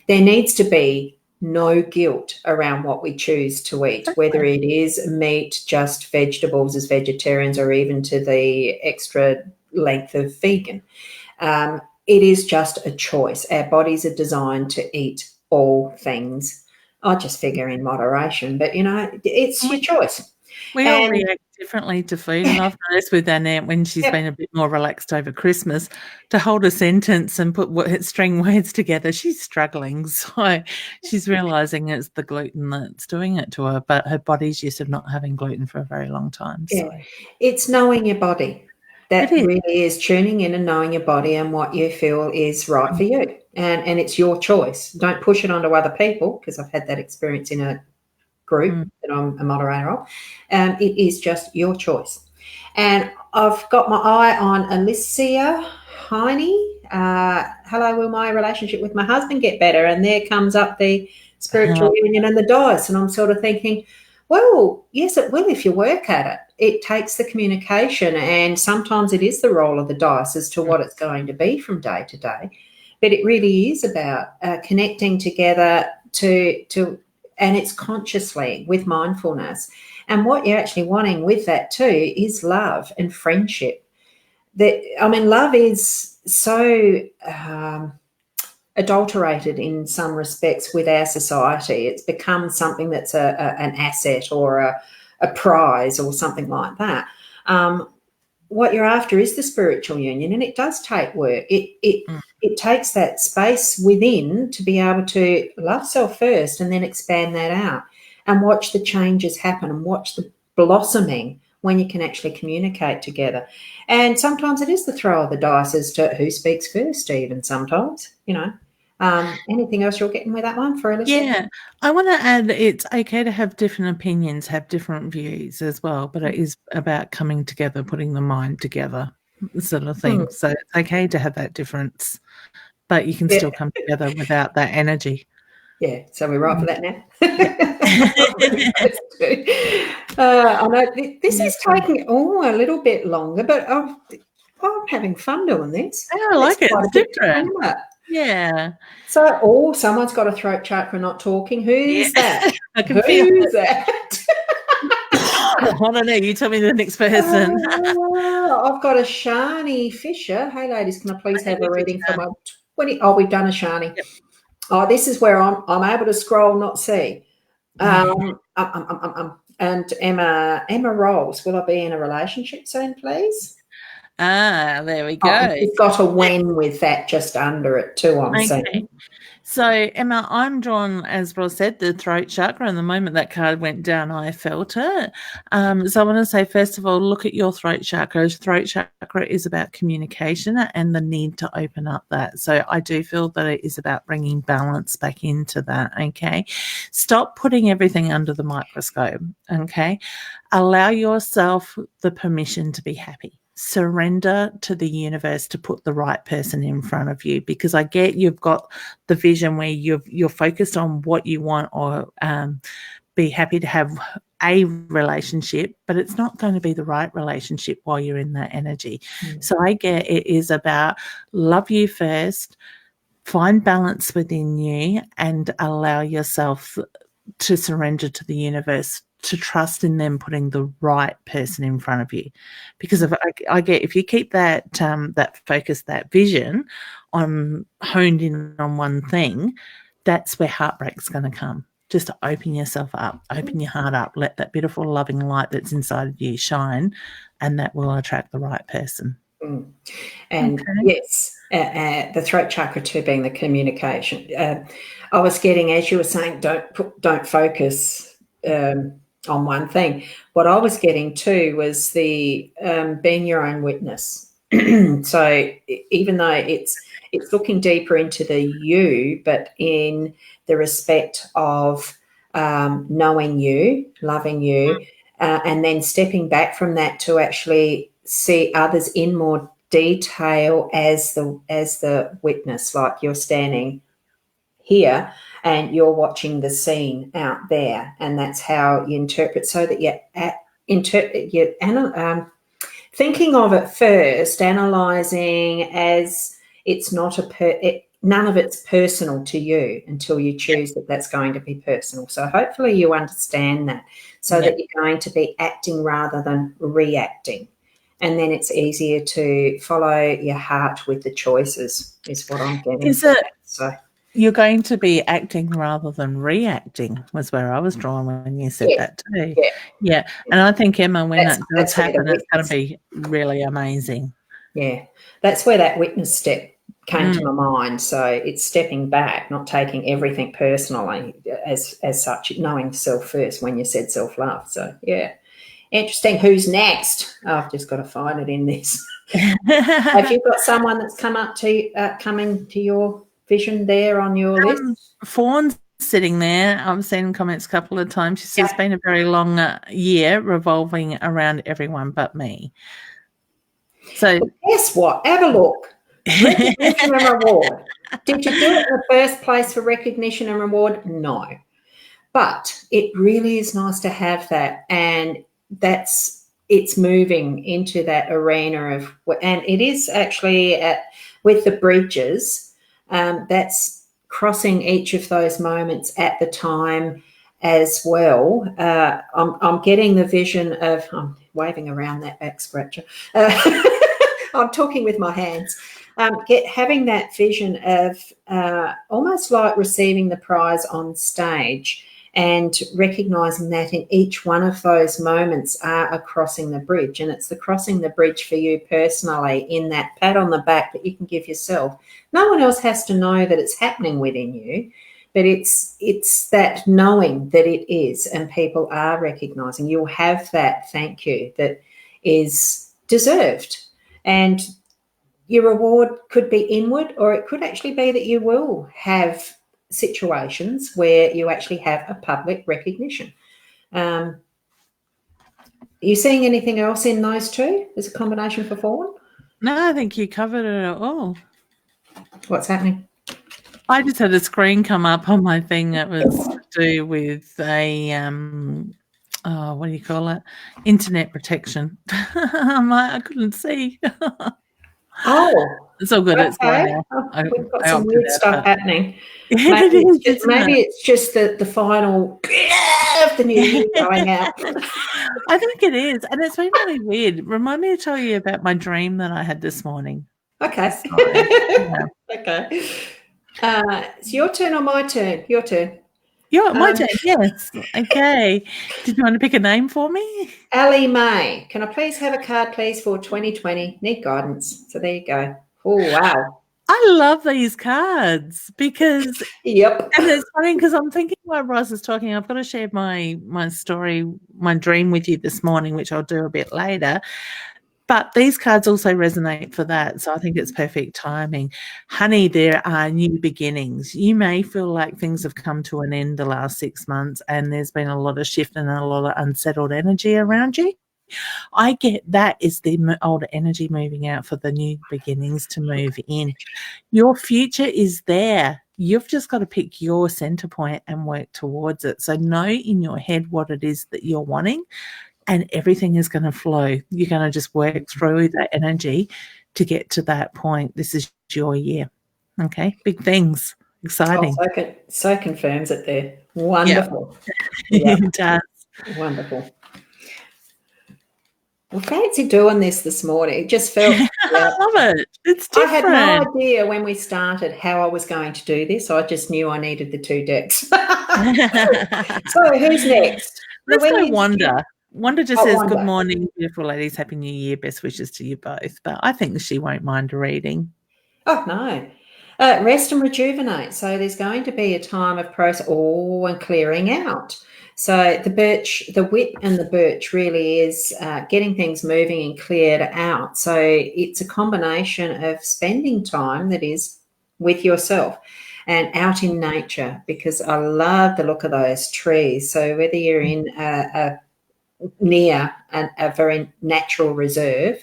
needs to be no guilt around what we choose to eat, whether it is meat, just vegetables as vegetarians, or even to the extra length of vegan. It is just a choice. Our bodies are designed to eat all things. I just figure in moderation, but it's your choice. We all react differently to food, and I've noticed with Annette when she's been a bit more relaxed over Christmas, to hold a sentence and string words together, she's struggling. So she's realising it's the gluten that's doing it to her, but her body's used to not having gluten for a very long time. So. It's knowing your body. That really is tuning in and knowing your body and what you feel is right for you. And it's your choice. Don't push it onto other people, because I've had that experience in a group that I'm a moderator of. It is just your choice. And I've got my eye on Alicia Heine. Hello, will my relationship with my husband get better? And there comes up the spiritual union and the dice. And I'm sort of thinking, well, yes, it will if you work at it. It takes the communication, and sometimes it is the roll of the dice as to what it's going to be from day to day. But it really is about connecting together and it's consciously with mindfulness. And what you're actually wanting with that too is love and friendship. Love is so adulterated in some respects with our society. It's become something that's an asset or a prize or something like that. what you're after is the spiritual union, and it does take work. It takes that space within to be able to love self first and then expand that out and watch the changes happen and watch the blossoming when you can actually communicate together. And sometimes it is the throw of the dice as to who speaks first, even sometimes, you know. Anything else you're getting with that one for a listener? Yeah, I want to add it's okay to have different opinions, have different views as well, but it is about coming together, putting the mind together, sort of thing. So it's okay to have that difference, but you can still come together without that energy. Yeah, so we're right for that now. I know this is taking a little bit longer, but I'm having fun doing this. Yeah, I like it. It's different. Yeah. So, someone's got a throat chakra not talking. Who's that? I can feel Who's that? I don't know. You tell me the next person. I've got a Shani Fisher. Hey, ladies, can I please have a reading for my 20? Oh, we've done a Shani. Yep. Oh, this is where I'm able to scroll, not see. And Emma Ros, will I be in a relationship soon, please? Ah, there we go. Oh, you've got a when with that just under it too, I'm saying. So, Emma, I'm drawn, as Ros said, the throat chakra, and the moment that card went down, I felt it. So I want to say, first of all, look at your throat chakra. Throat chakra is about communication and the need to open up that. So I do feel that it is about bringing balance back into that, okay? Stop putting everything under the microscope, okay? Allow yourself the permission to be happy. Surrender to the universe to put the right person in front of you, because I get you've got the vision where you're focused on what you want, or be happy to have a relationship, but it's not going to be the right relationship while you're in that energy. So I get it is about love you first, find balance within you, and allow yourself to surrender to the universe, to trust in them putting the right person in front of you. Because I get, if you keep that that focus, that vision on honed in on one thing, that's where heartbreak's going to come. Just to open yourself up, open your heart up, let that beautiful loving light that's inside of you shine, and that will attract the right person. And yes, the throat chakra too being the communication. I was getting, as you were saying, don't focus on one thing. What I was getting too was the being your own witness. So even though it's looking deeper into the you, but in the respect of knowing you, loving you, and then stepping back from that to actually see others in more detail as the witness, like you're standing here and you're watching the scene out there, and that's how you interpret, so that you're thinking of it first, analysing as it's not none of it's personal to you until you choose that that's going to be personal. So hopefully you understand that, so that you're going to be acting rather than reacting. And then it's easier to follow your heart with the choices, is what I'm getting. So you're going to be acting rather than reacting, was where I was drawn when you said that too. Yeah. And I think, Emma, when that does happen, it's going to be really amazing. Yeah. That's where that witness step came to my mind. So it's stepping back, not taking everything personally as such, knowing self first when you said self-love. So, yeah. Interesting. Who's next? Oh, I've just got to find it in this. Have you got someone that's coming to your vision there on your list? Fawn's sitting there. I've seen comments a couple of times. She says it's been a very long year revolving around everyone but me. So guess what? Have a look. Recognition and reward. Did you do it in the first place for recognition and reward? No. But it really is nice to have that, and it's moving into that arena of, and it is actually with the bridges, that's crossing each of those moments at the time as well. I'm getting the vision of, I'm waving around that back scratcher. I'm talking with my hands. Having that vision of almost like receiving the prize on stage, and recognizing that in each one of those moments are a crossing the bridge. And it's the crossing the bridge for you personally, in that pat on the back that you can give yourself. No one else has to know that it's happening within you, but it's that knowing that it is, and people are recognizing. You'll have that thank you that is deserved. And your reward could be inward, or it could actually be that you will have situations where you actually have a public recognition. Are you seeing anything else in those two as a combination for fallen? No, I think you covered it all. What's happening? I just had a screen come up on my thing that was to do with a what do you call it? Internet protection. I'm like, I couldn't see. Oh, it's all good. okay. It's gone now. We've got some weird stuff happening. Maybe it's just the final of the new year going out. I think it is, and it's been really weird. Remind me to tell you about my dream that I had this morning. Okay. Yeah. Okay. It's your turn or my turn? Your turn. My turn, yes. Okay. Did you want to pick a name for me? Ali May. Can I please have a card, please, for 2020? Need guidance. So there you go. Oh, wow. I love these cards because Yep. And it's funny because I'm thinking while Ros is talking, I've got to share my story, my dream with you this morning, which I'll do a bit later. But these cards also resonate for that. So I think it's perfect timing. Honey, there are new beginnings. You may feel like things have come to an end the last 6 months and there's been a lot of shift and a lot of unsettled energy around you. I get that is the older energy moving out for the new beginnings to move in. Your future is there. You've just got to pick your center point and work towards it. So know in your head what it is that you're wanting, and everything is going to flow. You're going to just work through that energy to get to that point. This is your year. Okay, big things. Exciting. Oh, so confirms it there. Wonderful. Yep. It does. Wonderful. I fancy doing this morning. It just felt. I love it. It's different. I had no idea when we started how I was going to do this. I just knew I needed the 2 decks. So who's next? Let's go Wanda. Wanda just says, Wanda. Good morning, beautiful ladies. Happy New Year. Best wishes to you both. But I think she won't mind a reading. Oh, no. Rest and rejuvenate. So there's going to be a time of process and clearing out. So the whip and the birch really is getting things moving and cleared out. So it's a combination of spending time that is with yourself and out in nature, because I love the look of those trees. So whether you're in near a very natural reserve,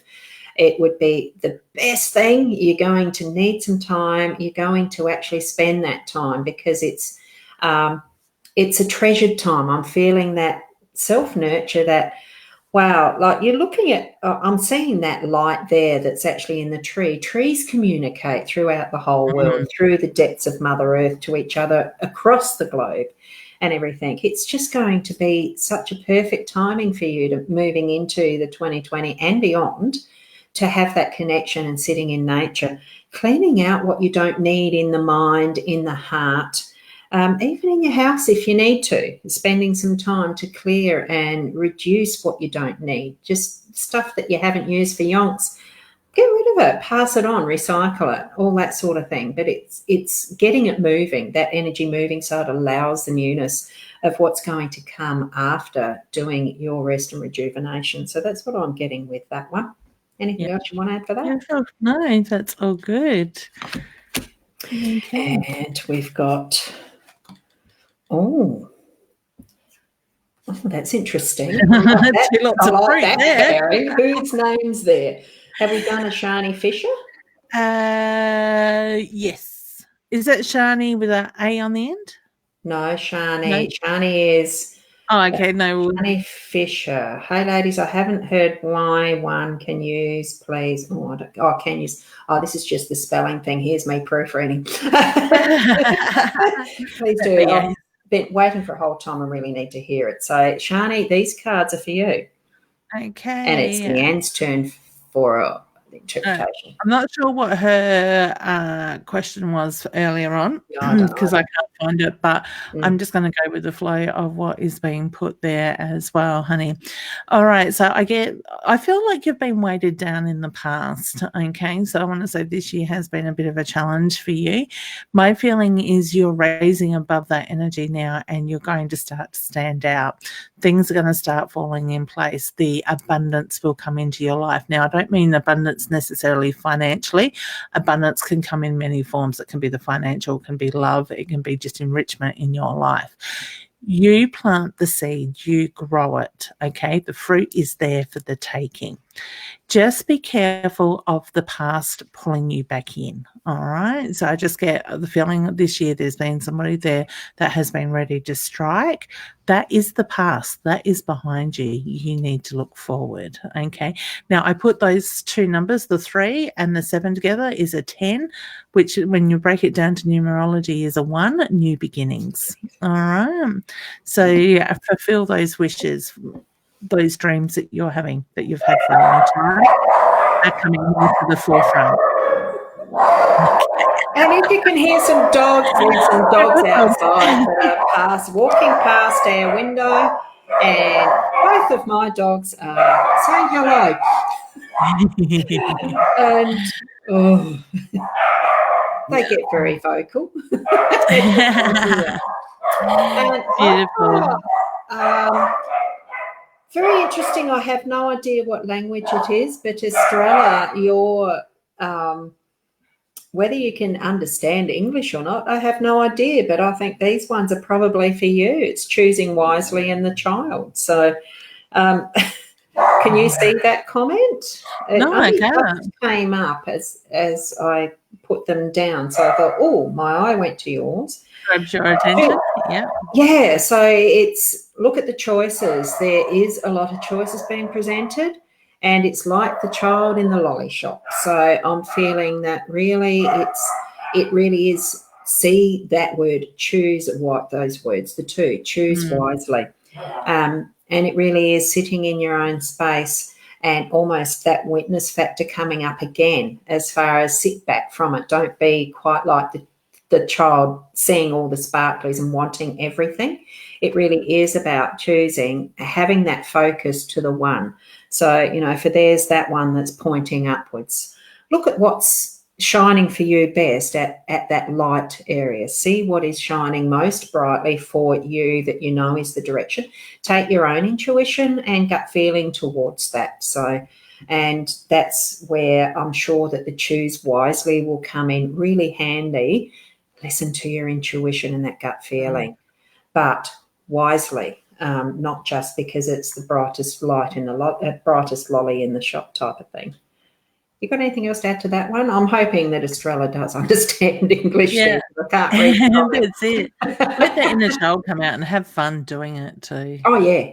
it would be the best thing. You're going to need some time. You're going to actually spend that time because it's a treasured time. I'm feeling that self-nurture, that, wow, like you're looking at, I'm seeing that light there that's actually in the tree. Trees communicate throughout the whole world, through the depths of Mother Earth to each other across the globe and everything. It's just going to be such a perfect timing for you to moving into the 2020 and beyond, to have that connection and sitting in nature, cleaning out what you don't need in the mind, in the heart, even in your house if you need to, spending some time to clear and reduce what you don't need, just stuff that you haven't used for yonks. Get rid of it, pass it on, recycle it, all that sort of thing. But it's getting it moving, that energy moving, so it allows the newness of what's going to come after doing your rest and rejuvenation. So that's what I'm getting with that one. Anything else you want to add for that? No, that's all good. Okay. And we've got, that's interesting. Lots of fruit there. Whose name's there? Have we done a Shani Fisher? Yes. Is that Shani with an A on the end? No, Shani. No? Shani is... Oh, okay. No. Shani Fisher. Hey, ladies, I haven't heard why one can use, please. Can use. Oh, this is just the spelling thing. Here's me proofreading. Please do. I've been waiting for a whole time. I really need to hear it. So, Shani, these cards are for you. Okay. And it's Leanne's turn for interpretation. I'm not sure what her question was earlier on, because I can't find it, but I'm just going to go with the flow of what is being put there as well, honey. All right, so I feel like you've been weighted down in the past, okay? So I want to say this year has been a bit of a challenge for you. My feeling is you're raising above that energy now and you're going to start to stand out. Things are going to start falling in place. The abundance will come into your life. Now, I don't mean abundance necessarily financially. Abundance can come in many forms. It can be the financial, it can be love, it can be just enrichment in your life. You plant the seed, you grow it, okay? The fruit is there for the taking. Just be careful of the past pulling you back in, all right? So I just get the feeling that this year there's been somebody there that has been ready to strike. That is the past. That is behind you. You need to look forward, okay? Now, I put those two numbers, the 3 and the 7 together is a 10, which when you break it down to numerology is a 1, new beginnings, all right? So yeah, fulfill those wishes, those dreams that you're having, that you've had for a long time, are coming into the forefront. And if you can hear some dogs, there's some dogs outside that are walking past our window, and both of my dogs are saying hello. And they get very vocal. And beautiful. Very interesting. I have no idea what language it is, but Estrella, your whether you can understand English or not, I have no idea, but I think these ones are probably for you. It's choosing wisely in the child. So can you see that comment? No, I can't. It came up as I put them down. So I thought, oh, my eye went to yours. Grabs your attention, yeah. Yeah, so it's look at the choices. There is a lot of choices being presented, and it's like the child in the lolly shop. So I'm feeling that really it really is, see that word, choose what those words, the two, choose wisely. And it really is sitting in your own space, and almost that witness factor coming up again as far as sit back from it. Don't be quite like the child seeing all the sparklies and wanting everything. It really is about choosing, having that focus to the one. So, if there's that one that's pointing upwards, look at what's shining for you best at that light area. See what is shining most brightly for you that you know is the direction. Take your own intuition and gut feeling towards that. So, and that's where I'm sure that the choose wisely will come in really handy. Listen to your intuition and that gut feeling, but wisely, not just because it's the brightest light in the brightest lolly in the shop type of thing. You got anything else to add to that one? I'm hoping that Estrella does understand English. Yeah, I can't read. That's it. Let the inner child come out and have fun doing it too. Oh yeah.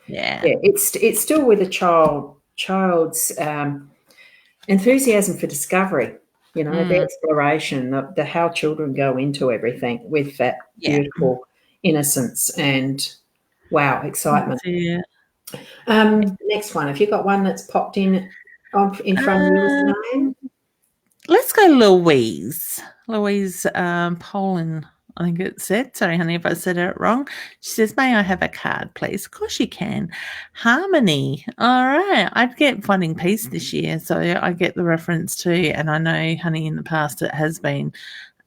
It's still with a child's enthusiasm for discovery. The exploration, the how children go into everything with that beautiful innocence and wow, excitement. Next one. Have you got one that's popped in front of yours name? Let's go Louise. Louise Poland, I think it said. Sorry, honey, if I said it wrong. She says, may I have a card, please? Of course you can. Harmony. All right. I'd get finding peace this year. So I get the reference too. And I know, honey, in the past it has been,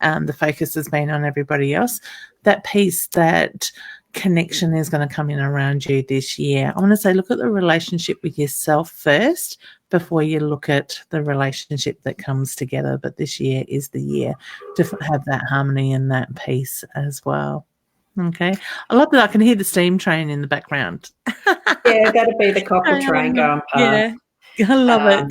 the focus has been on everybody else. That peace, that connection is going to come in around you this year. I want to say, look at the relationship with yourself first before you look at the relationship that comes together. But this year is the year to have that harmony and that peace as well. Okay. I love that I can hear the steam train in the background. Yeah, that'd be the cockle train going past. Yeah, I love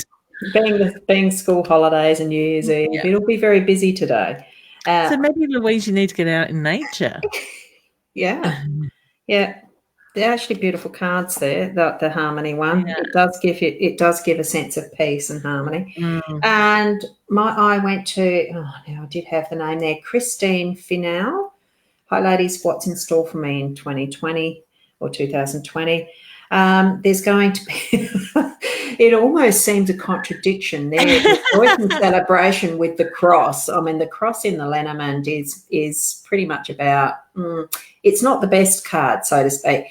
it. Being school holidays and New Year's Eve, it'll be very busy today. So maybe, Louise, you need to get out in nature. Yeah. They're actually beautiful cards there, the harmony one. Yeah. It does give a sense of peace and harmony. And my eye went to, now I did have the name there, Christine Finau. Hi ladies, what's in store for me in 2020 or 2020? there's going to be, it almost seems a contradiction there, the joy and celebration with the cross. I mean, the cross in the Lenormand is pretty much about, it's not the best card, so to speak.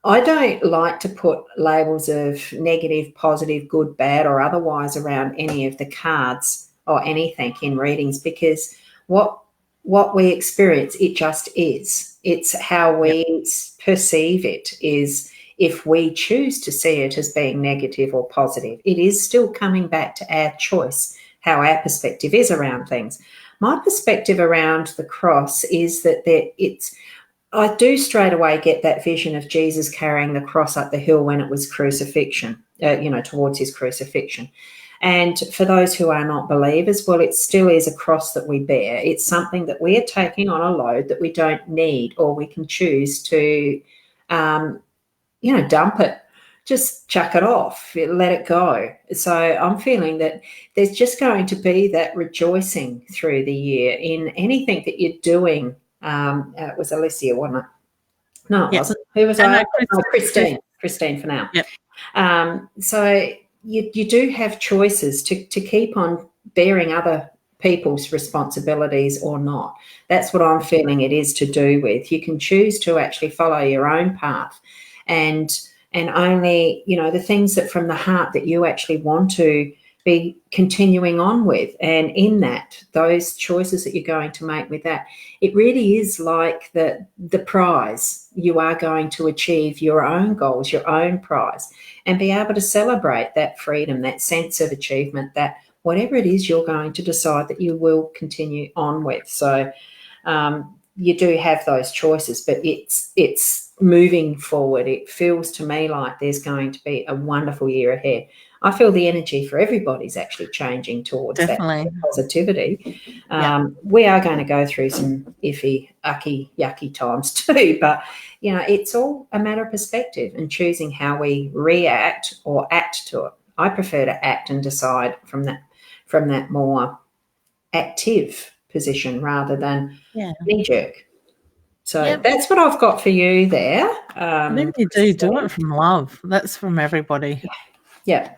I don't like to put labels of negative, positive, good, bad, or otherwise around any of the cards or anything in readings, because what we experience, it just is. It's how we perceive it is, if we choose to see it as being negative or positive, it is still coming back to our choice, how our perspective is around things. My perspective around the cross is that I do straight away get that vision of Jesus carrying the cross up the hill when it was crucifixion, towards his crucifixion. And for those who are not believers, well, it still is a cross that we bear. It's something that we are taking on a load that we don't need, or we can choose to, dump it, just chuck it off, let it go. So I'm feeling that there's just going to be that rejoicing through the year in anything that you're doing. It was Alicia, wasn't it? No, it wasn't. Who was I? Christine for now. Yep. So you do have choices to keep on bearing other people's responsibilities or not. That's what I'm feeling it is to do with. You can choose to actually follow your own path and only, the things that from the heart that you actually want to be continuing on with. And in that, those choices that you're going to make with that, it really is like the prize. You are going to achieve your own goals, your own prize, and be able to celebrate that freedom, that sense of achievement, that whatever it is you're going to decide that you will continue on with. So you do have those choices, but it's moving forward. It feels to me like there's going to be a wonderful year ahead. I feel the energy for everybody's actually changing towards that positivity. We are going to go through some iffy, yucky times too, but, it's all a matter of perspective and choosing how we react or act to it. I prefer to act and decide from that more active position rather than knee-jerk. So that's what I've got for you there. Then you do it from love. That's from everybody. Yeah.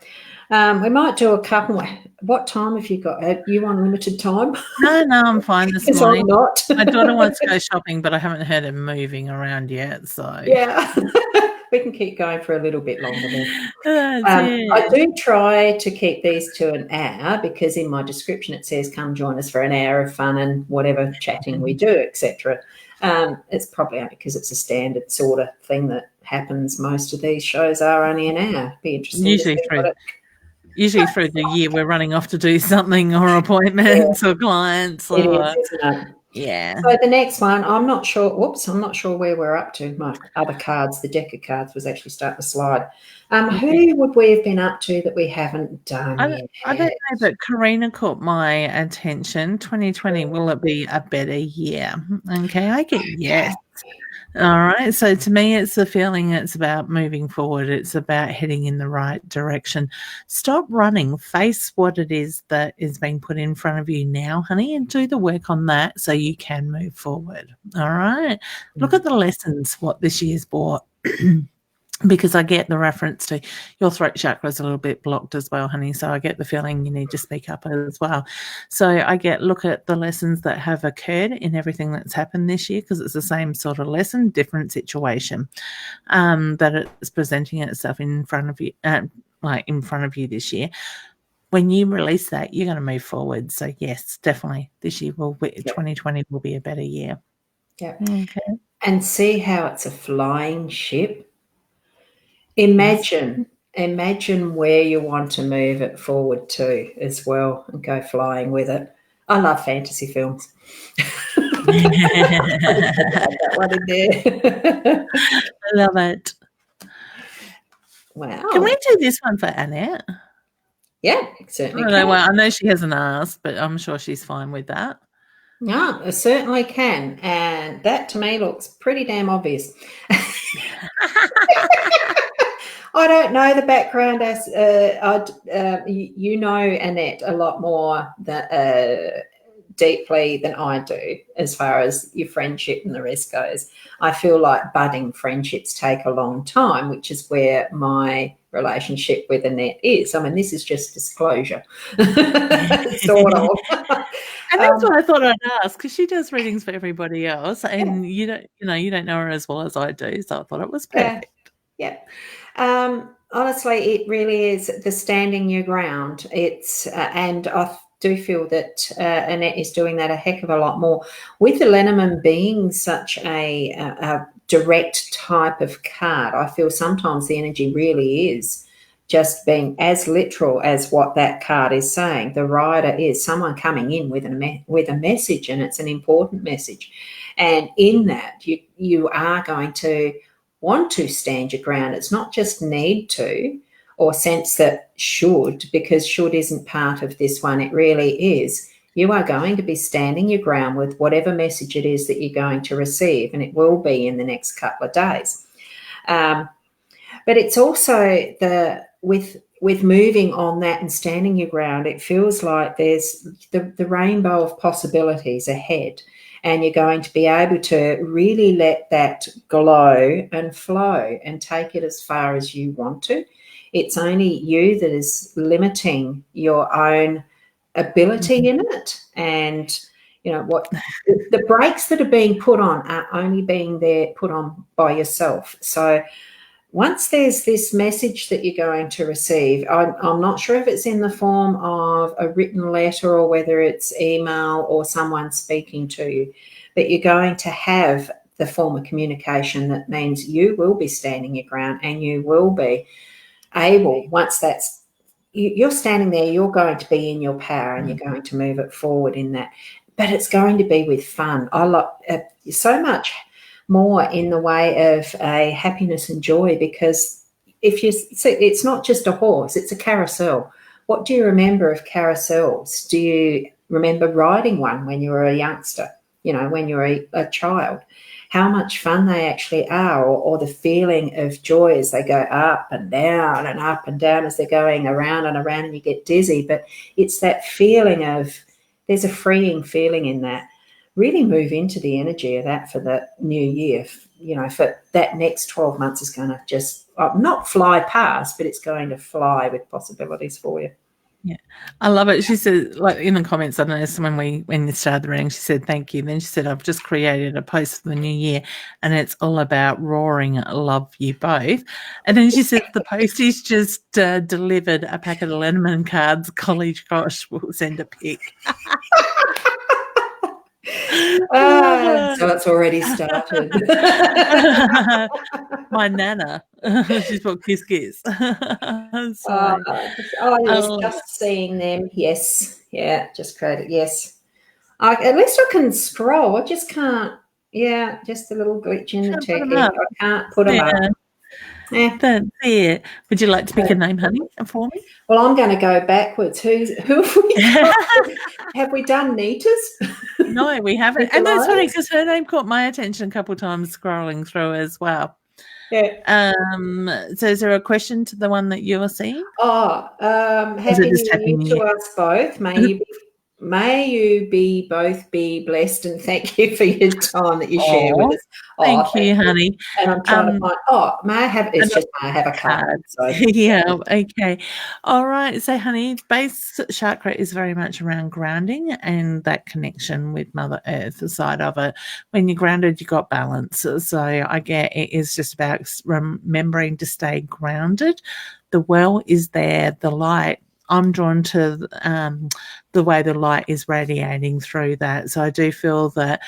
We might do a couple. What time have you got? Are you on limited time? No, I'm fine this morning. I'm not. My daughter wants to go shopping, but I haven't heard her moving around yet. So yeah, we can keep going for a little bit longer then. I do try to keep these to an hour because in my description it says come join us for an hour of fun and whatever chatting we do, etc. It's probably only because it's a standard sort of thing that happens. Most of these shows are only an hour. Be interesting. Usually through the year we're running off to do something or appointments or clients. It is, isn't it? Yeah. So the next one, I'm not sure where we're up to. My other cards, the deck of cards was actually starting to slide. Who would we have been up to that we haven't done yet? I don't know, but Karina caught my attention. 2020, will it be a better year? Okay, I get yes. All right. So to me, it's the feeling it's about moving forward. It's about heading in the right direction. Stop running. Face what it is that is being put in front of you now, honey, and do the work on that so you can move forward. All right. Look at the lessons, what this year's brought. Because I get the reference to your throat chakra is a little bit blocked as well, honey. So I get the feeling you need to speak up as well. So I look at the lessons that have occurred in everything that's happened this year, because it's the same sort of lesson, different situation, that it's presenting itself in front of you, in front of you this year. When you release that, you're going to move forward. So yes, definitely, this year 2020 will be a better year. Yeah. Okay. And see how it's a flying ship. Imagine where you want to move it forward to as well and go flying with it. I love fantasy films. that one in there. I love it. Wow. Can we do this one for Annette? Yeah, certainly can. Well, I know she hasn't asked, but I'm sure she's fine with that. No, I certainly can. And that to me looks pretty damn obvious. I don't know the background as you know Annette a lot more deeply than I do as far as your friendship and the rest goes. I feel like budding friendships take a long time, which is where my relationship with Annette is. I mean, this is just disclosure, sort of. And that's what I thought I'd ask, because she does readings for everybody else, and you don't know her as well as I do, so I thought it was perfect. Yeah. Honestly, it really is the standing your ground. It's and I do feel that Annette is doing that a heck of a lot more with the Lenormand being such a direct type of card. I feel sometimes the energy really is just being as literal as what that card is saying. The rider is someone coming in with a message, and it's an important message. And in that, you are going to want to stand your ground. It's not just need to or sense that should, because should isn't part of this one. It really is. You are going to be standing your ground with whatever message it is that you're going to receive, and it will be in the next couple of days. But it's also with moving on that and standing your ground, it feels like there's the rainbow of possibilities ahead. And you're going to be able to really let that glow and flow and take it as far as you want to. It's only you that is limiting your own ability in it. And, what the brakes that are being put on are only being put on by yourself. So once there's this message that you're going to receive, I'm not sure if it's in the form of a written letter or whether it's email or someone speaking to you, but you're going to have the form of communication that means you will be standing your ground, and you will be able, once you're standing there, you're going to be in your power, and you're going to move it forward in that. But it's going to be with fun. I like so much more in the way of a happiness and joy, because if you see, it's not just a horse, it's a carousel. What do you remember of carousels? Do you remember riding one when you were a youngster, when you were a child? How much fun they actually are, or the feeling of joy as they go up and down as they're going around and around, and you get dizzy. But it's that feeling of, there's a freeing feeling in that. Really move into the energy of that for the new year. For that next 12 months is going to just not fly past, but it's going to fly with possibilities for you. Yeah, I love it. She said, like in the comments, I don't know, when you started the reading, she said, thank you. Then she said, I've just created a post for the new year, and it's all about roaring love you both. And then she said, the post is just delivered a packet of Lenormand cards. College Gosh will send a pic. So it's already started. My nana, she's put kiss kiss. Yes, just seeing them. Yes, yeah, just credit. Yes, at least I can scroll. I just can't. Yeah, just a little glitch in the tech. I can't put them up. Yeah. That's it. Would you like to pick a name, honey, for me? Well, I'm going to go backwards. Who have we got? Have we done Nita's? No, we haven't. And that's funny, because her name caught my attention a couple of times scrolling through as well. Yeah. So is there a question to the one that you're seeing? Happy New Year to us both. May you both be blessed, and thank you for your time that you share with us. Thank you, honey. And I'm trying to find, may I have a card. So. Yeah, okay. All right. So, honey, base chakra is very much around grounding and that connection with Mother Earth, the side of it. When you're grounded, you got balance. So I get it is just about remembering to stay grounded. The well is there, the light. I'm drawn to the way the light is radiating through that. So I do feel that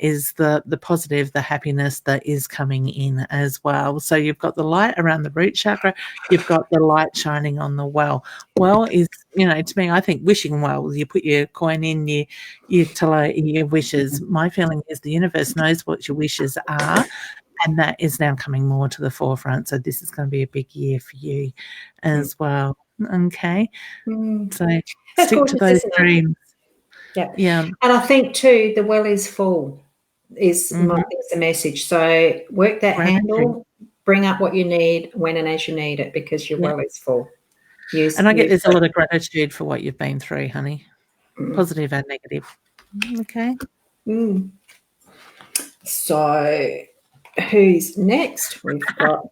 is the positive, the happiness that is coming in as well. So you've got the light around the root chakra. You've got the light shining on the well. Well is, to me, I think wishing well. You put your coin in, you tell your wishes. My feeling is the universe knows what your wishes are. And that is now coming more to the forefront. So this is going to be a big year for you as well. Okay. So stick to those dreams. Yeah. And I think too, the well is full is the message. So work that handle, bring up what you need when and as you need it, because your well is full. And I get there's a lot of gratitude for what you've been through, honey. Positive and negative. Okay. So who's next? We've got.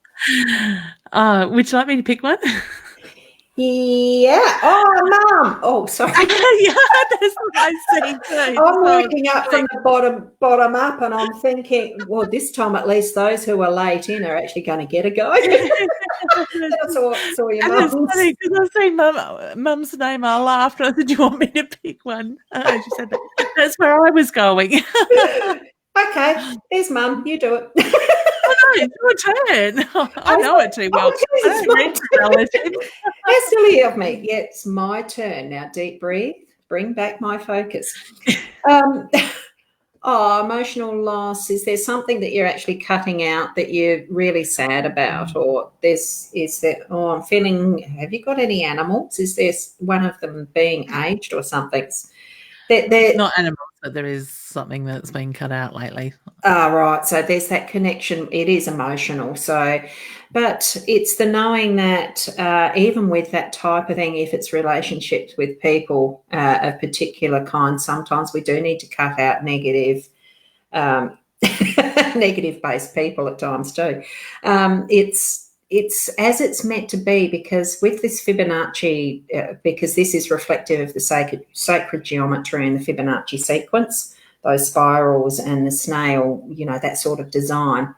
Would you like me to pick one? Yeah. Oh, Mum. Oh, sorry. Yeah, that's what I see too. I'm working up from the bottom up, and I'm thinking, well, this time at least those who are late in are actually going to get a go. I saw your mum. It's funny because I see Mum's name. I laughed. I said, "Do you want me to pick one?" She said, "That's where I was going." Okay, there's Mum. You do it. Oh, no, it's your turn. I know it too well. I don't read for relatives. How silly of me. Yeah, it's my turn. Now, deep breathe. Bring back my focus. Emotional loss. Is there something that you're actually cutting out that you're really sad about? Or I'm feeling, have you got any animals? Is there one of them being aged or something? Not animals, but there is something that's been cut out lately. Right. So there's that connection. It is emotional. But it's the knowing that even with that type of thing, if it's relationships with people of particular kind, sometimes we do need to cut out negative based people at times too. It's as it's meant to be, because with this Fibonacci, because this is reflective of the sacred geometry and the Fibonacci sequence, those spirals and the snail, that sort of design.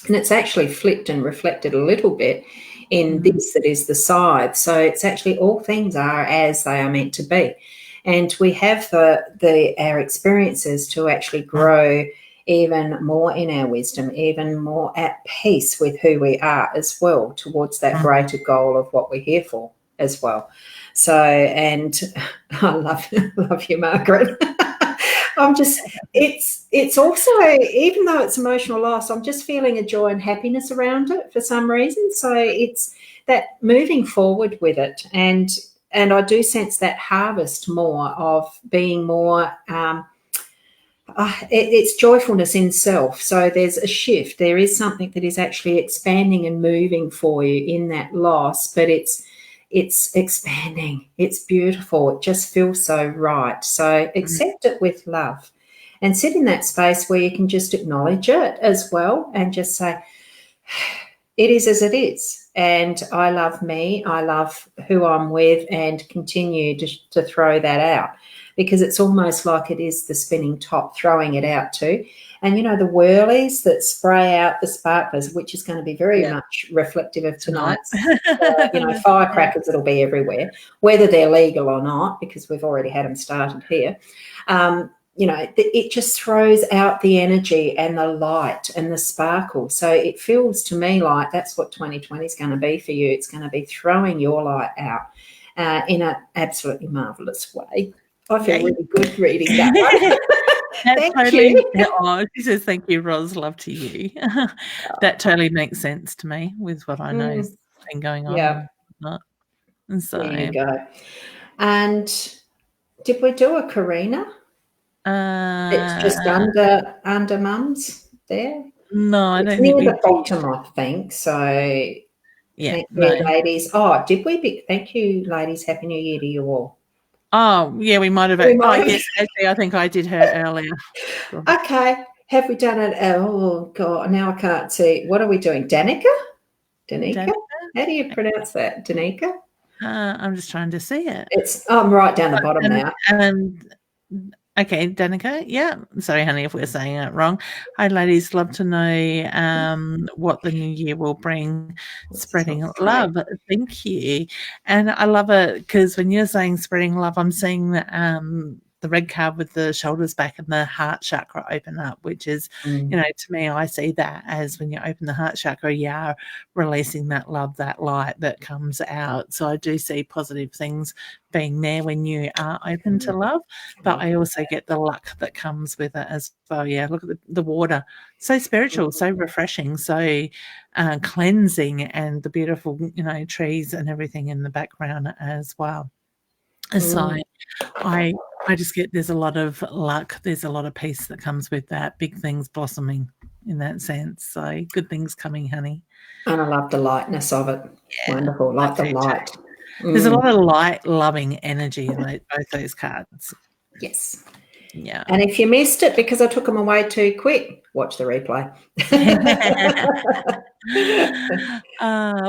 And it's actually flipped and reflected a little bit in this that is the scythe. So it's actually all things are as they are meant to be. And we have our experiences to actually grow even more in our wisdom, even more at peace with who we are as well, towards that greater goal of what we're here for as well. So, and I love you, Margaret. It's also, even though it's emotional loss, I'm just feeling a joy and happiness around it for some reason. So it's that moving forward with it. And I do sense that harvest more of being more, it's joyfulness in self. So there's a shift. There is something that is actually expanding and moving for you in that loss, but it's expanding. It's beautiful. It just feels so right. So accept it with love and sit in that space where you can just acknowledge it as well and just say, it is as it is. And I love me. I love who I'm with, and continue to throw that out, because it's almost like it is the spinning top, throwing it out too. And, the whirlies that spray out the sparklers, which is going to be very much reflective of tonight's, firecrackers that'll be everywhere, whether they're legal or not, because we've already had them started here. It just throws out the energy and the light and the sparkle. So it feels to me like that's what 2020 is going to be for you. It's going to be throwing your light out in an absolutely marvellous way. I feel really good reading that one. Thank you. Oh, she says, thank you, Ros. Love to you. That totally makes sense to me with what I know has been going on. Yeah. And so, there you go. And did we do a Karina? It's just under Mum's there. No, I don't think near the bottom, I think. So thank you, ladies. Oh, did we? Thank you, ladies. Happy New Year to you all. Oh, yeah, we might have. Yes, actually, I think I did her earlier. Okay. Have we done it? Oh, God. Now I can't see. What are we doing? Danica? How do you pronounce that? Danica? I'm just trying to see it. I'm right down the bottom now. Okay, Danica. Yeah. Sorry, honey, if we're saying it wrong. Hi, ladies. Love to know what the new year will bring. Spreading love. Thank you. And I love it because when you're saying spreading love, I'm seeing the red card with the shoulders back and the heart chakra open up, which is, to me, I see that as when you open the heart chakra, you are releasing that love, that light that comes out. So I do see positive things being there when you are open to love, but I also get the luck that comes with it as well. Yeah, look at the water, so spiritual, so refreshing, so cleansing, and the beautiful, trees and everything in the background as well. So I just get there's a lot of luck, there's a lot of peace that comes with that, big things blossoming in that sense. So good things coming, honey. And I love the lightness of it. Yeah, wonderful, like the light. There's a lot of light, loving energy in both those cards. Yes. Yeah. And if you missed it because I took them away too quick, watch the replay.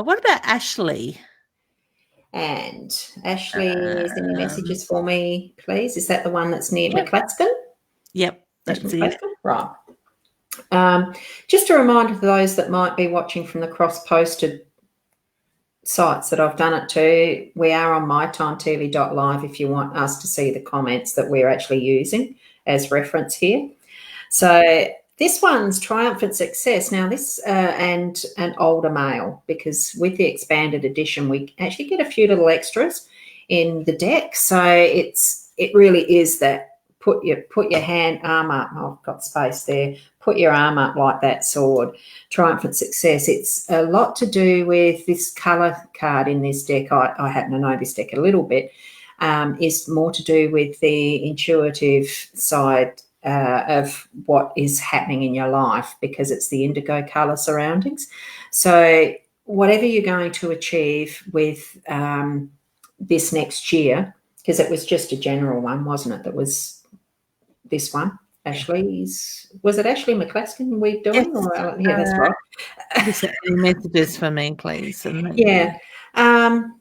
What about Ashley? And Ashley, send me messages for me, please. Is that the one that's near McClatskin? Yep, that's it. Right. Just a reminder to those that might be watching from the cross-posted sites that I've done it to, we are on mytimetv.live if you want us to see the comments that we're actually using as reference here. So this one's triumphant success. Now this and an older male, because with the expanded edition we actually get a few little extras in the deck. So it really is that put your hand arm up. Oh, I've got space there. Put your arm up like that sword. Triumphant success. It's a lot to do with this colour card in this deck. I happen to know this deck a little bit. Is more to do with the intuitive side of what is happening in your life, because it's the indigo colour surroundings. So whatever you're going to achieve with this next year, because it was just a general one, wasn't it? That was this one. Ashley's, was it Ashley McClatskin we're doing? Yes. Yeah, that's right. Just any messages for me, please. Yeah. I'm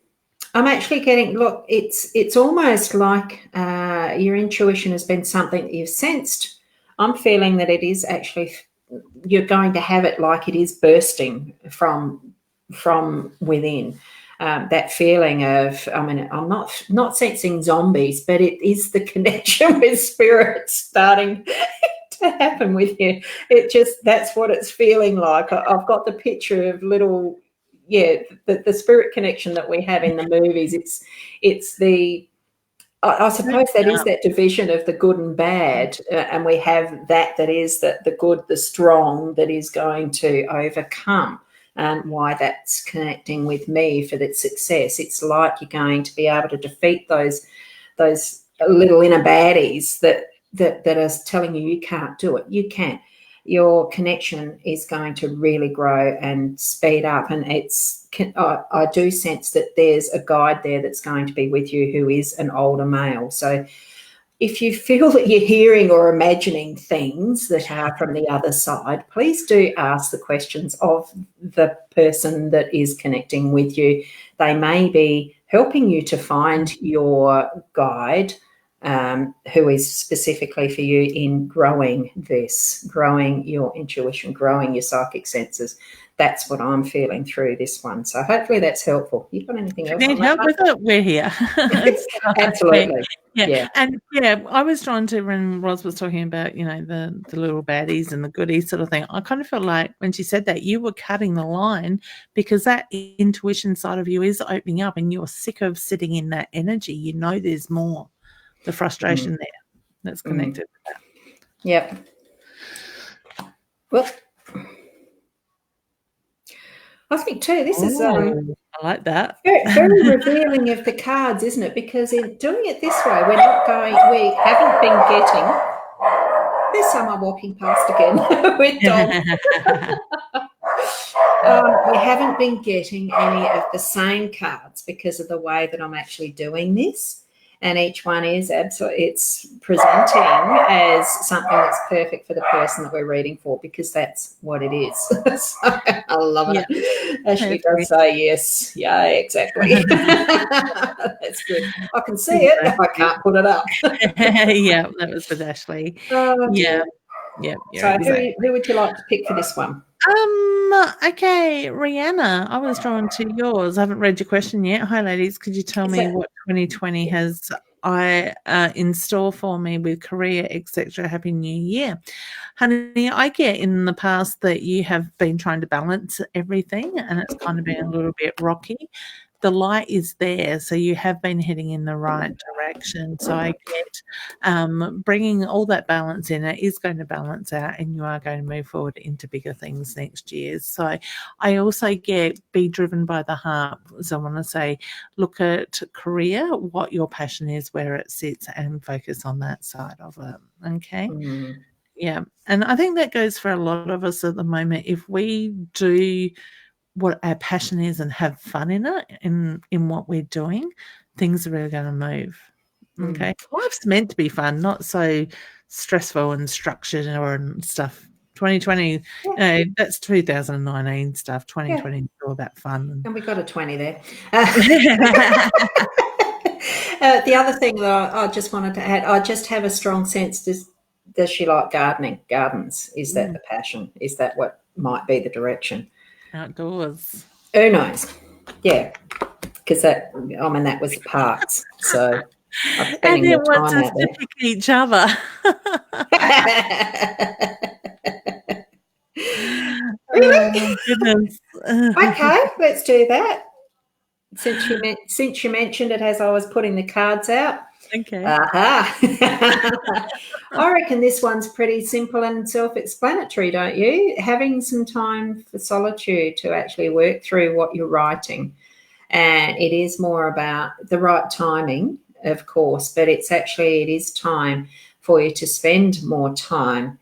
actually getting, look, it's almost like your intuition has been something that you've sensed. I'm feeling that it is actually, you're going to have it like it is bursting from within. That feeling of, I mean, I'm not sensing zombies, but it is the connection with spirits starting to happen with you. It just, that's what it's feeling like. I've got the picture of little, the spirit connection that we have in the movies. It's the, I suppose that is that division of the good and bad, and we have that is the good, the strong, that is going to overcome. Why that's connecting with me for that success. It's like you're going to be able to defeat those little inner baddies that are telling you can't do it. You can. Your connection is going to really grow and speed up, and I do sense that there's a guide there that's going to be with you who is an older male. So if you feel that you're hearing or imagining things that are from the other side, please do ask the questions of the person that is connecting with you. They may be helping you to find your guide, who is specifically for you in growing your intuition, growing your psychic senses. That's what I'm feeling through this one. So hopefully that's helpful. You got anything else? If you need help with it, we're here. Absolutely. Yeah. And I was drawn to when Ros was talking about, the little baddies and the goodies sort of thing. I kind of felt like when she said that, you were cutting the line, because that intuition side of you is opening up and you're sick of sitting in that energy. There's more, the frustration there that's connected with that. Yep. Well, I think too, this is I like that. very revealing of the cards, isn't it? Because in doing it this way, we haven't been getting. There's someone walking past again with dogs. We haven't been getting any of the same cards because of the way that I'm actually doing this. And each one is absolutely, it's presenting as something that's perfect for the person that we're reading for, because that's what it is. So I love it. Ashley does say yes. Yeah, exactly. That's good. I can see it. I can't put it up. Yeah, that was with Ashley. Yeah. So who would you like to pick for this one? Okay, Rihanna, I was drawn to yours. I haven't read your question yet. Hi, ladies. Could you tell me what 2020 has in store for me with career, etc.? Happy New Year. Honey, I get in the past that you have been trying to balance everything and it's kind of been a little bit rocky. The light is there, so you have been heading in the right direction. So I get bringing all that balance in. It is going to balance out, and you are going to move forward into bigger things next year. So I also get be driven by the heart. So I want to say, look at career, what your passion is, where it sits, and focus on that side of it. Okay. Mm. Yeah, and I think that goes for a lot of us at the moment. If we do what our passion is and have fun in it, in what we're doing, things are really going to move. Okay. Life's meant to be fun, not so stressful and structured and stuff. 2020, that's 2019 stuff. 2020 is all about fun. And we got a 20 there. The other thing that I just wanted to add, I just have a strong sense, does she like gardening, gardens? Is that the passion? Is that what might be the direction? Outdoors. Who knows? Yeah, because that was the parks. So I'm spending more time out there. To pick each other. Really? Oh, goodness. Okay, let's do that. Since you mentioned it as I was putting the cards out. Okay. I reckon this one's pretty simple and self-explanatory, don't you? Having some time for solitude to actually work through what you're writing. And it is more about the right timing, of course, but it is time for you to spend more time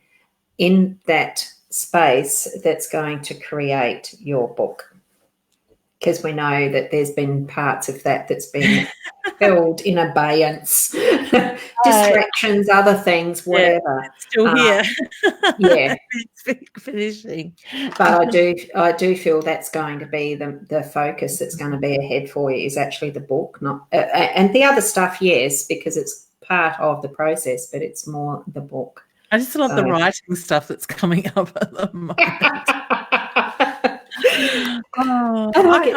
in that space that's going to create your book. Because we know that there's been parts of that's been held in abeyance, distractions, other things, whatever. Yeah, still here. Yeah. It's finishing. But I do feel that's going to be the focus that's going to be ahead for you is actually the book, not and the other stuff, yes, because it's part of the process, but it's more the book. I just love the writing stuff that's coming up at the moment. I like it.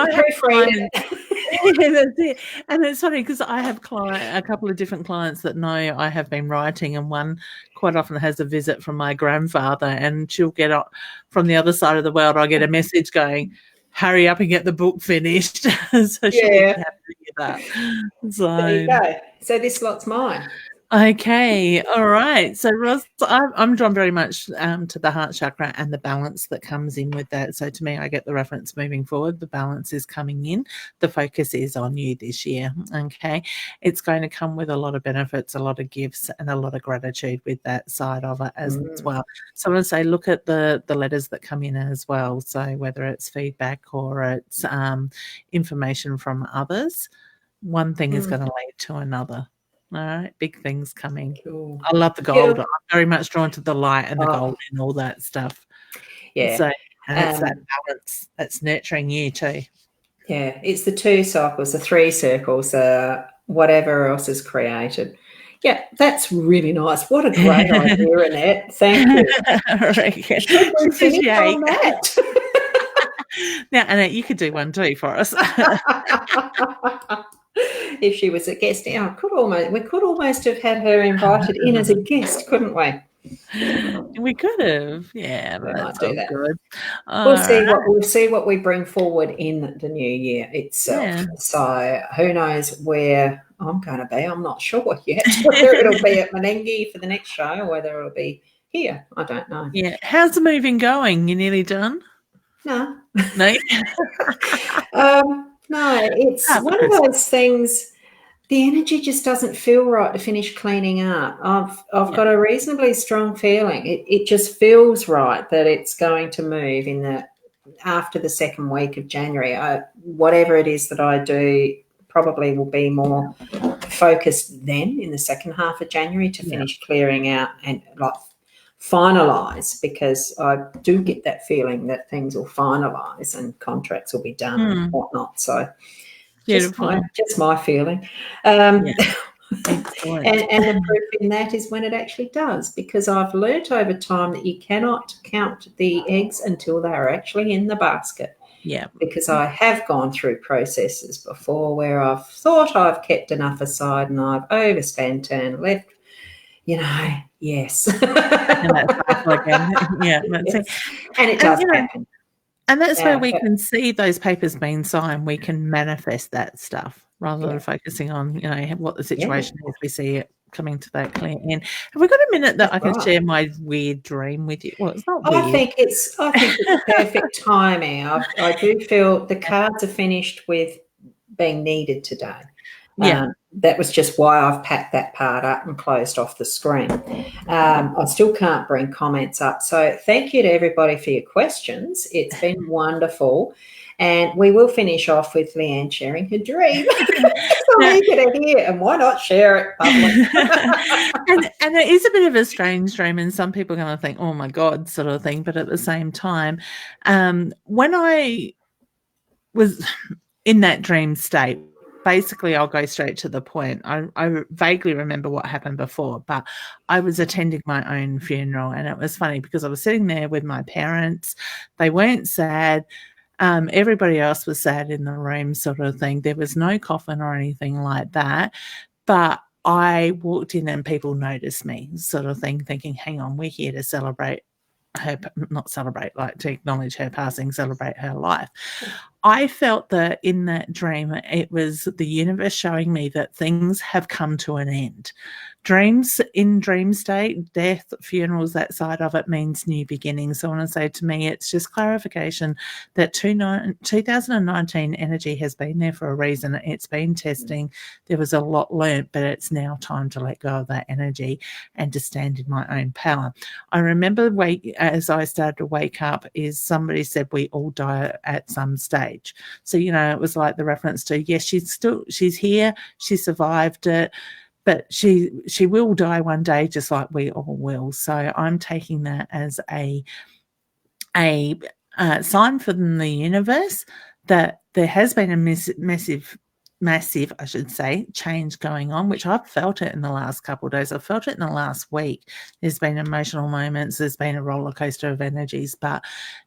Yeah, that's it. And it's funny because I have a couple of different clients that know I have been writing, and one quite often has a visit from my grandfather, and she'll get up from the other side of the world. I get a message going, "Hurry up and get the book finished." So she'll be happy to hear that. So there you go. So this lot's mine. Okay, all right. So, Ros, I'm drawn very much to the heart chakra and the balance that comes in with that. So, to me, I get the reference moving forward. The balance is coming in. The focus is on you this year. Okay, it's going to come with a lot of benefits, a lot of gifts, and a lot of gratitude with that side of it as well. So, I want to say, look at the letters that come in as well. So, whether it's feedback or it's information from others, one thing is going to lead to another. All right, big things coming. Cool. I love the gold. I'm very much drawn to the light and the gold and all that stuff. Yeah. So, and it's that balance that's nurturing you too. Yeah, it's the 2 cycles, the 3 circles, whatever else is created. Yeah, that's really nice. What a great idea, Annette. Thank you. Appreciate that. Now, Annette, you could do one too for us. If she was a guest, we could almost have had her invited in as a guest, couldn't we? We could have, yeah. We might do that. Good. We'll see what we bring forward in the new year itself. Yeah. So who knows where I'm going to be? I'm not sure yet. Whether it'll be at Menengi for the next show, or whether it'll be here, I don't know. Yeah. How's the moving going? You nearly done? No. No. No, it's one of those things. The energy just doesn't feel right to finish cleaning up. I've got a reasonably strong feeling. It just feels right that it's going to move after the second week of January. Whatever it is that I do probably will be more focused then in the second half of January to finish clearing out and finalise, because I do get that feeling that things will finalise and contracts will be done and whatnot. So just my feeling. And the proof in that is when it actually does, because I've learnt over time that you cannot count the eggs until they're actually in the basket. Yeah. Because I have gone through processes before where I've thought I've kept enough aside and I've overspent and left, yes. And that's again. Yeah. And it does happen. And that's where we can see those papers being signed. We can manifest that stuff rather than focusing on, what the situation is. We see it coming to that clear end. Have we got a minute that I can share my weird dream with you? Well, it's not weird. I think it's perfect timing. I do feel the cards are finished with being needed today. Yeah. That was just why I've packed that part up and closed off the screen. I still can't bring comments up. So thank you to everybody for your questions. It's been wonderful. And we will finish off with Leanne sharing her dream. for me to hear, and why not share it publicly? and it is a bit of a strange dream, and some people are going to think, oh my God, sort of thing. But at the same time, when I was in that dream state, basically I'll go straight to the point. I vaguely remember what happened before, but I was attending my own funeral, and it was funny because I was sitting there with my parents. They weren't sad. Everybody else was sad in the room, sort of thing. There was no coffin or anything like that, but I walked in and people noticed me, sort of thing, thinking, hang on, we're here to celebrate her, not celebrate, like to acknowledge her passing, celebrate her life. I felt that in that dream, it was the universe showing me that things have come to an end. Dreams, in dream state, death, funerals, that side of it means new beginnings. So I want to say, to me, it's just clarification that 2019 energy has been there for a reason. It's been testing. There was a lot learnt, but it's now time to let go of that energy and to stand in my own power. I remember as I started to wake up, is somebody said we all die at some stage. So, it was like the reference to, yes, she's here, she survived it, but she will die one day, just like we all will. So I'm taking that as a sign from the universe that there has been a massive, I should say, change going on, which I've felt it in the last couple of days. I've felt it in the last week. There's been emotional moments. There's been a roller coaster of energies, but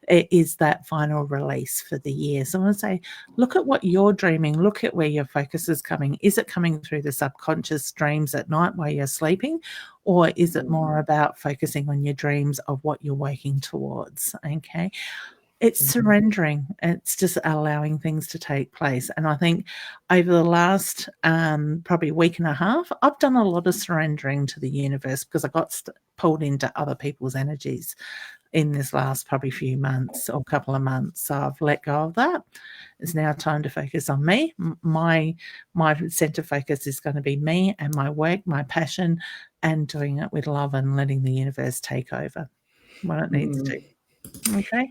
it is that final release for the year. So I want to say, look at what you're dreaming. Look at where your focus is coming. Is it coming through the subconscious dreams at night while you're sleeping? Or is it more about focusing on your dreams of what you're working towards? Okay. It's surrendering. It's just allowing things to take place. And I think over the last probably week and a half, I've done a lot of surrendering to the universe because I got pulled into other people's energies in this last probably few months or couple of months. So I've let go of that. It's now time to focus on me. My center focus is going to be me and my work, my passion, and doing it with love and letting the universe take over what it needs to. Okay.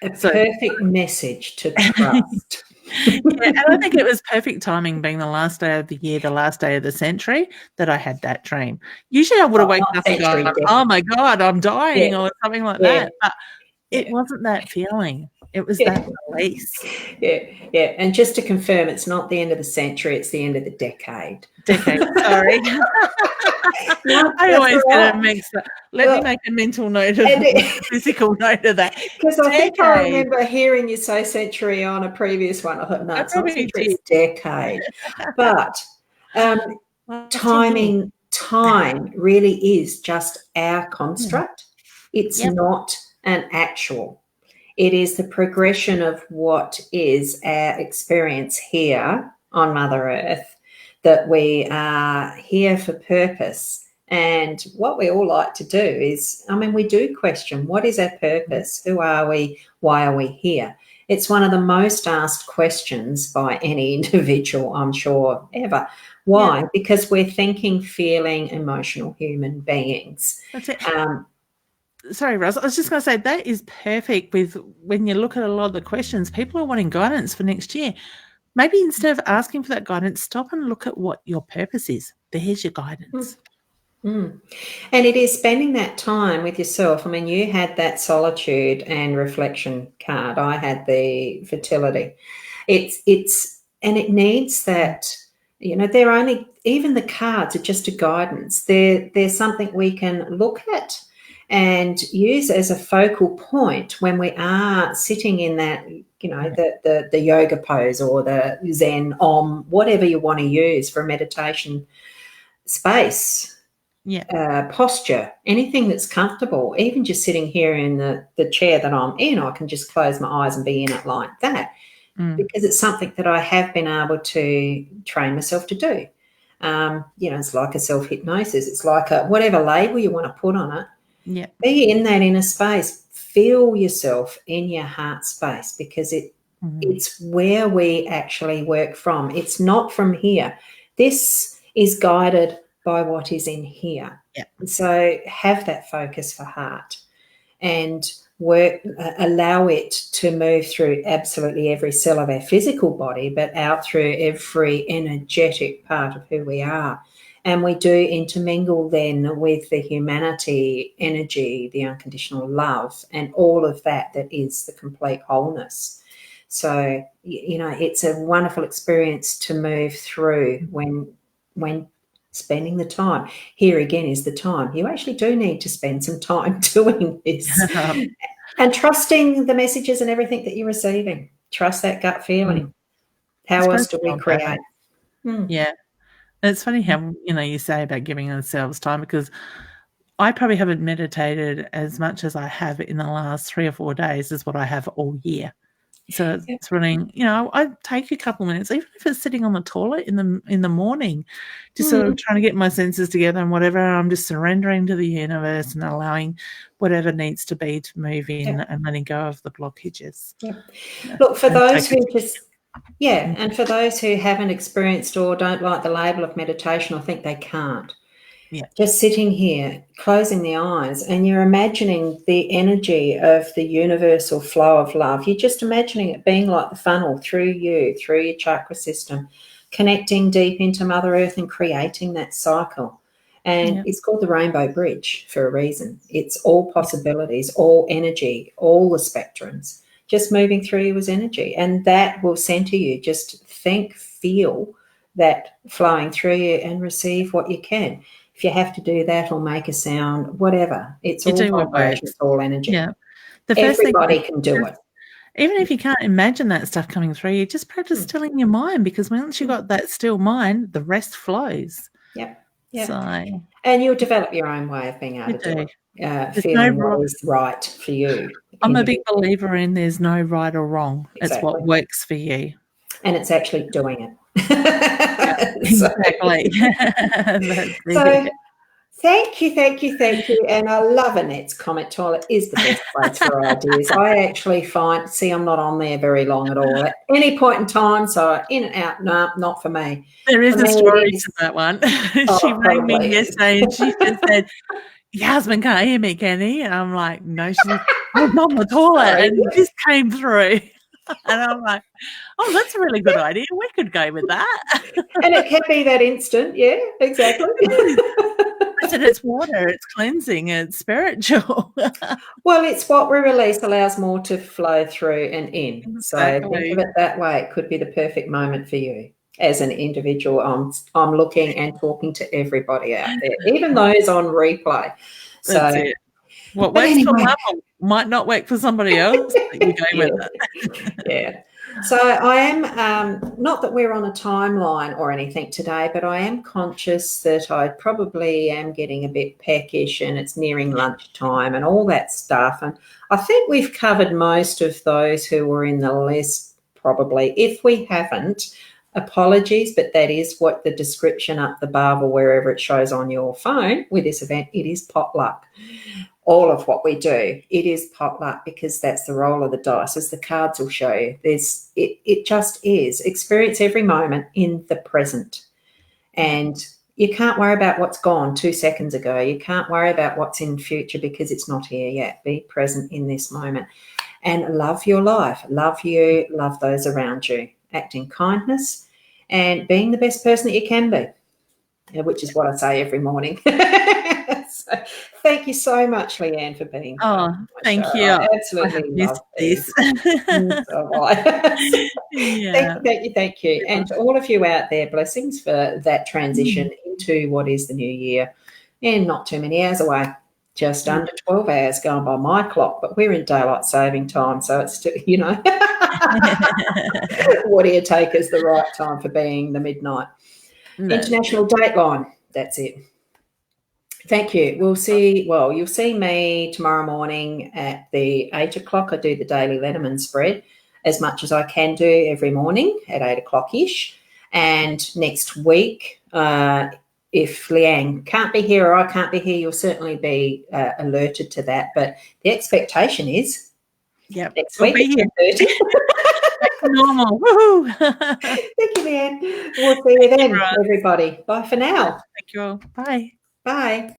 Perfect message to trust. And I think it was perfect timing, being the last day of the year, the last day of the century, that I had that dream. Usually I would have woken up and gone, oh my God, I'm dying, or something like that. But it wasn't that feeling. It was that release. Yeah. And just to confirm, it's not the end of the century, it's the end of the decade. Sorry. I always get a mix. Let me make a mental note of physical note of that. Because I think I remember hearing you say century on a previous one. I thought, no, it's not century, it's decade. But time really is just our construct. It's not an actual. It is the progression of what is our experience here on Mother Earth, that we are here for purpose. And what we all like to do is, we do question, what is our purpose? Who are we? Why are we here? It's one of the most asked questions by any individual, I'm sure, ever. Why? Yeah. Because we're thinking, feeling, emotional human beings. That's it. Sorry, Ros, I was just going to say that is perfect with when you look at a lot of the questions, people are wanting guidance for next year. Maybe instead of asking for that guidance, stop and look at what your purpose is. There's your guidance. And it is spending that time with yourself. You had that solitude and reflection card. I had the fertility. It needs that, they're only, even the cards are just a guidance. They're something we can look at and use as a focal point when we are sitting in that, the yoga pose or the Zen, Om, whatever you want to use for a meditation space, posture, anything that's comfortable, even just sitting here in the chair that I'm in, I can just close my eyes and be in it like that because it's something that I have been able to train myself to do. It's like a self-hypnosis. It's like whatever label you want to put on it. Yeah. Be in that inner space. Feel yourself in your heart space because it's where we actually work from. It's not from here. This is guided by what is in here. Yeah. So have that focus for heart. and allow it to move through absolutely every cell of our physical body, but out through every energetic part of who we are. And we do intermingle then with the humanity, energy, the unconditional love, and all of that is the complete wholeness. So, it's a wonderful experience to move through when spending the time. Here again is the time. You actually do need to spend some time doing this and trusting the messages and everything that you're receiving. Trust that gut feeling. How else do we create? Yeah. It's funny how, you say about giving ourselves time, because I probably haven't meditated as much as I have in the last 3 or 4 days as what I have all year. So it's running, I take a couple of minutes, even if it's sitting on the toilet in the morning, just sort of trying to get my senses together and whatever. I'm just surrendering to the universe and allowing whatever needs to be to move in and letting go of the blockages. Look, for those who and for those who haven't experienced or don't like the label of meditation or think they can't, just sitting here, closing the eyes, and you're imagining the energy of the universal flow of love. You're just imagining it being like the funnel through you, through your chakra system, connecting deep into Mother Earth and creating that cycle. And it's called the Rainbow Bridge for a reason. It's all possibilities, all energy, all the spectrums, just moving through you as energy. And that will center you. Just think, feel that flowing through you and receive what you can. If you have to do that or make a sound, whatever, it's all vibration, it's all energy. Yeah. Everybody can do it. Even if you can't imagine that stuff coming through, you just practice stilling your mind, because once you've got that still mind, the rest flows. Yep. So, and you'll develop your own way of being able to do it, feeling what is right for you. I'm a big believer in there's no right or wrong. Exactly. It's what works for you. And it's actually doing it. Exactly. So thank you. And I love Annette's comment. Toilet is the best place for ideas. I actually I'm not on there very long at all at any point in time. So in and out, no, not for me. There is a story to that one. She rang me yesterday and she just said, your husband can't hear me, can he? And I'm like, no. She said, I'm on the toilet. And this came through. And I'm like, oh, that's a really good idea. We could go with that. And it can be that instant. Yeah, exactly. I said it's water, it's cleansing, it's spiritual. Well, it's what we release allows more to flow through and in. Exactly. So think of it that way. It could be the perfect moment for you. As an individual, I'm looking and talking to everybody out there, even those on replay. So that's it. What works for one might not work for somebody else. You go with it. Yeah. So I am, not that we're on a timeline or anything today, but I am conscious that I probably am getting a bit peckish and it's nearing lunchtime and all that stuff. And I think we've covered most of those who were in the list probably. If we haven't, apologies, but that is what the description up above or wherever it shows on your phone with this event. It is potluck. All of what we do, it is potluck, because that's the roll of the dice, as the cards will show you. It just is. Experience every moment in the present. And you can't worry about what's gone 2 seconds ago. You can't worry about what's in future because it's not here yet. Be present in this moment and love your life. Love you, love those around you. Act in kindness and being the best person that you can be, which is what I say every morning. So, thank you so much, Leanne, for being on my thank show. You. I absolutely love this. Thank you. And to all of you out there, blessings for that transition into what is the new year. And not too many hours away, just under 12 hours going by my clock, but we're in daylight saving time, so it's still, what do you take as the right time for being the midnight? International Dateline, that's it. Thank you. You'll see me tomorrow morning at the 8 o'clock. I do the daily Letterman spread as much as I can do every morning at 8 o'clock-ish. And next week, if Leanne can't be here or I can't be here, you'll certainly be alerted to that. But the expectation is next week at 10:30. Normal. Woohoo. Thank you, Leanne. We'll see you then, everybody. Bye for now. Thank you all. Bye. Bye.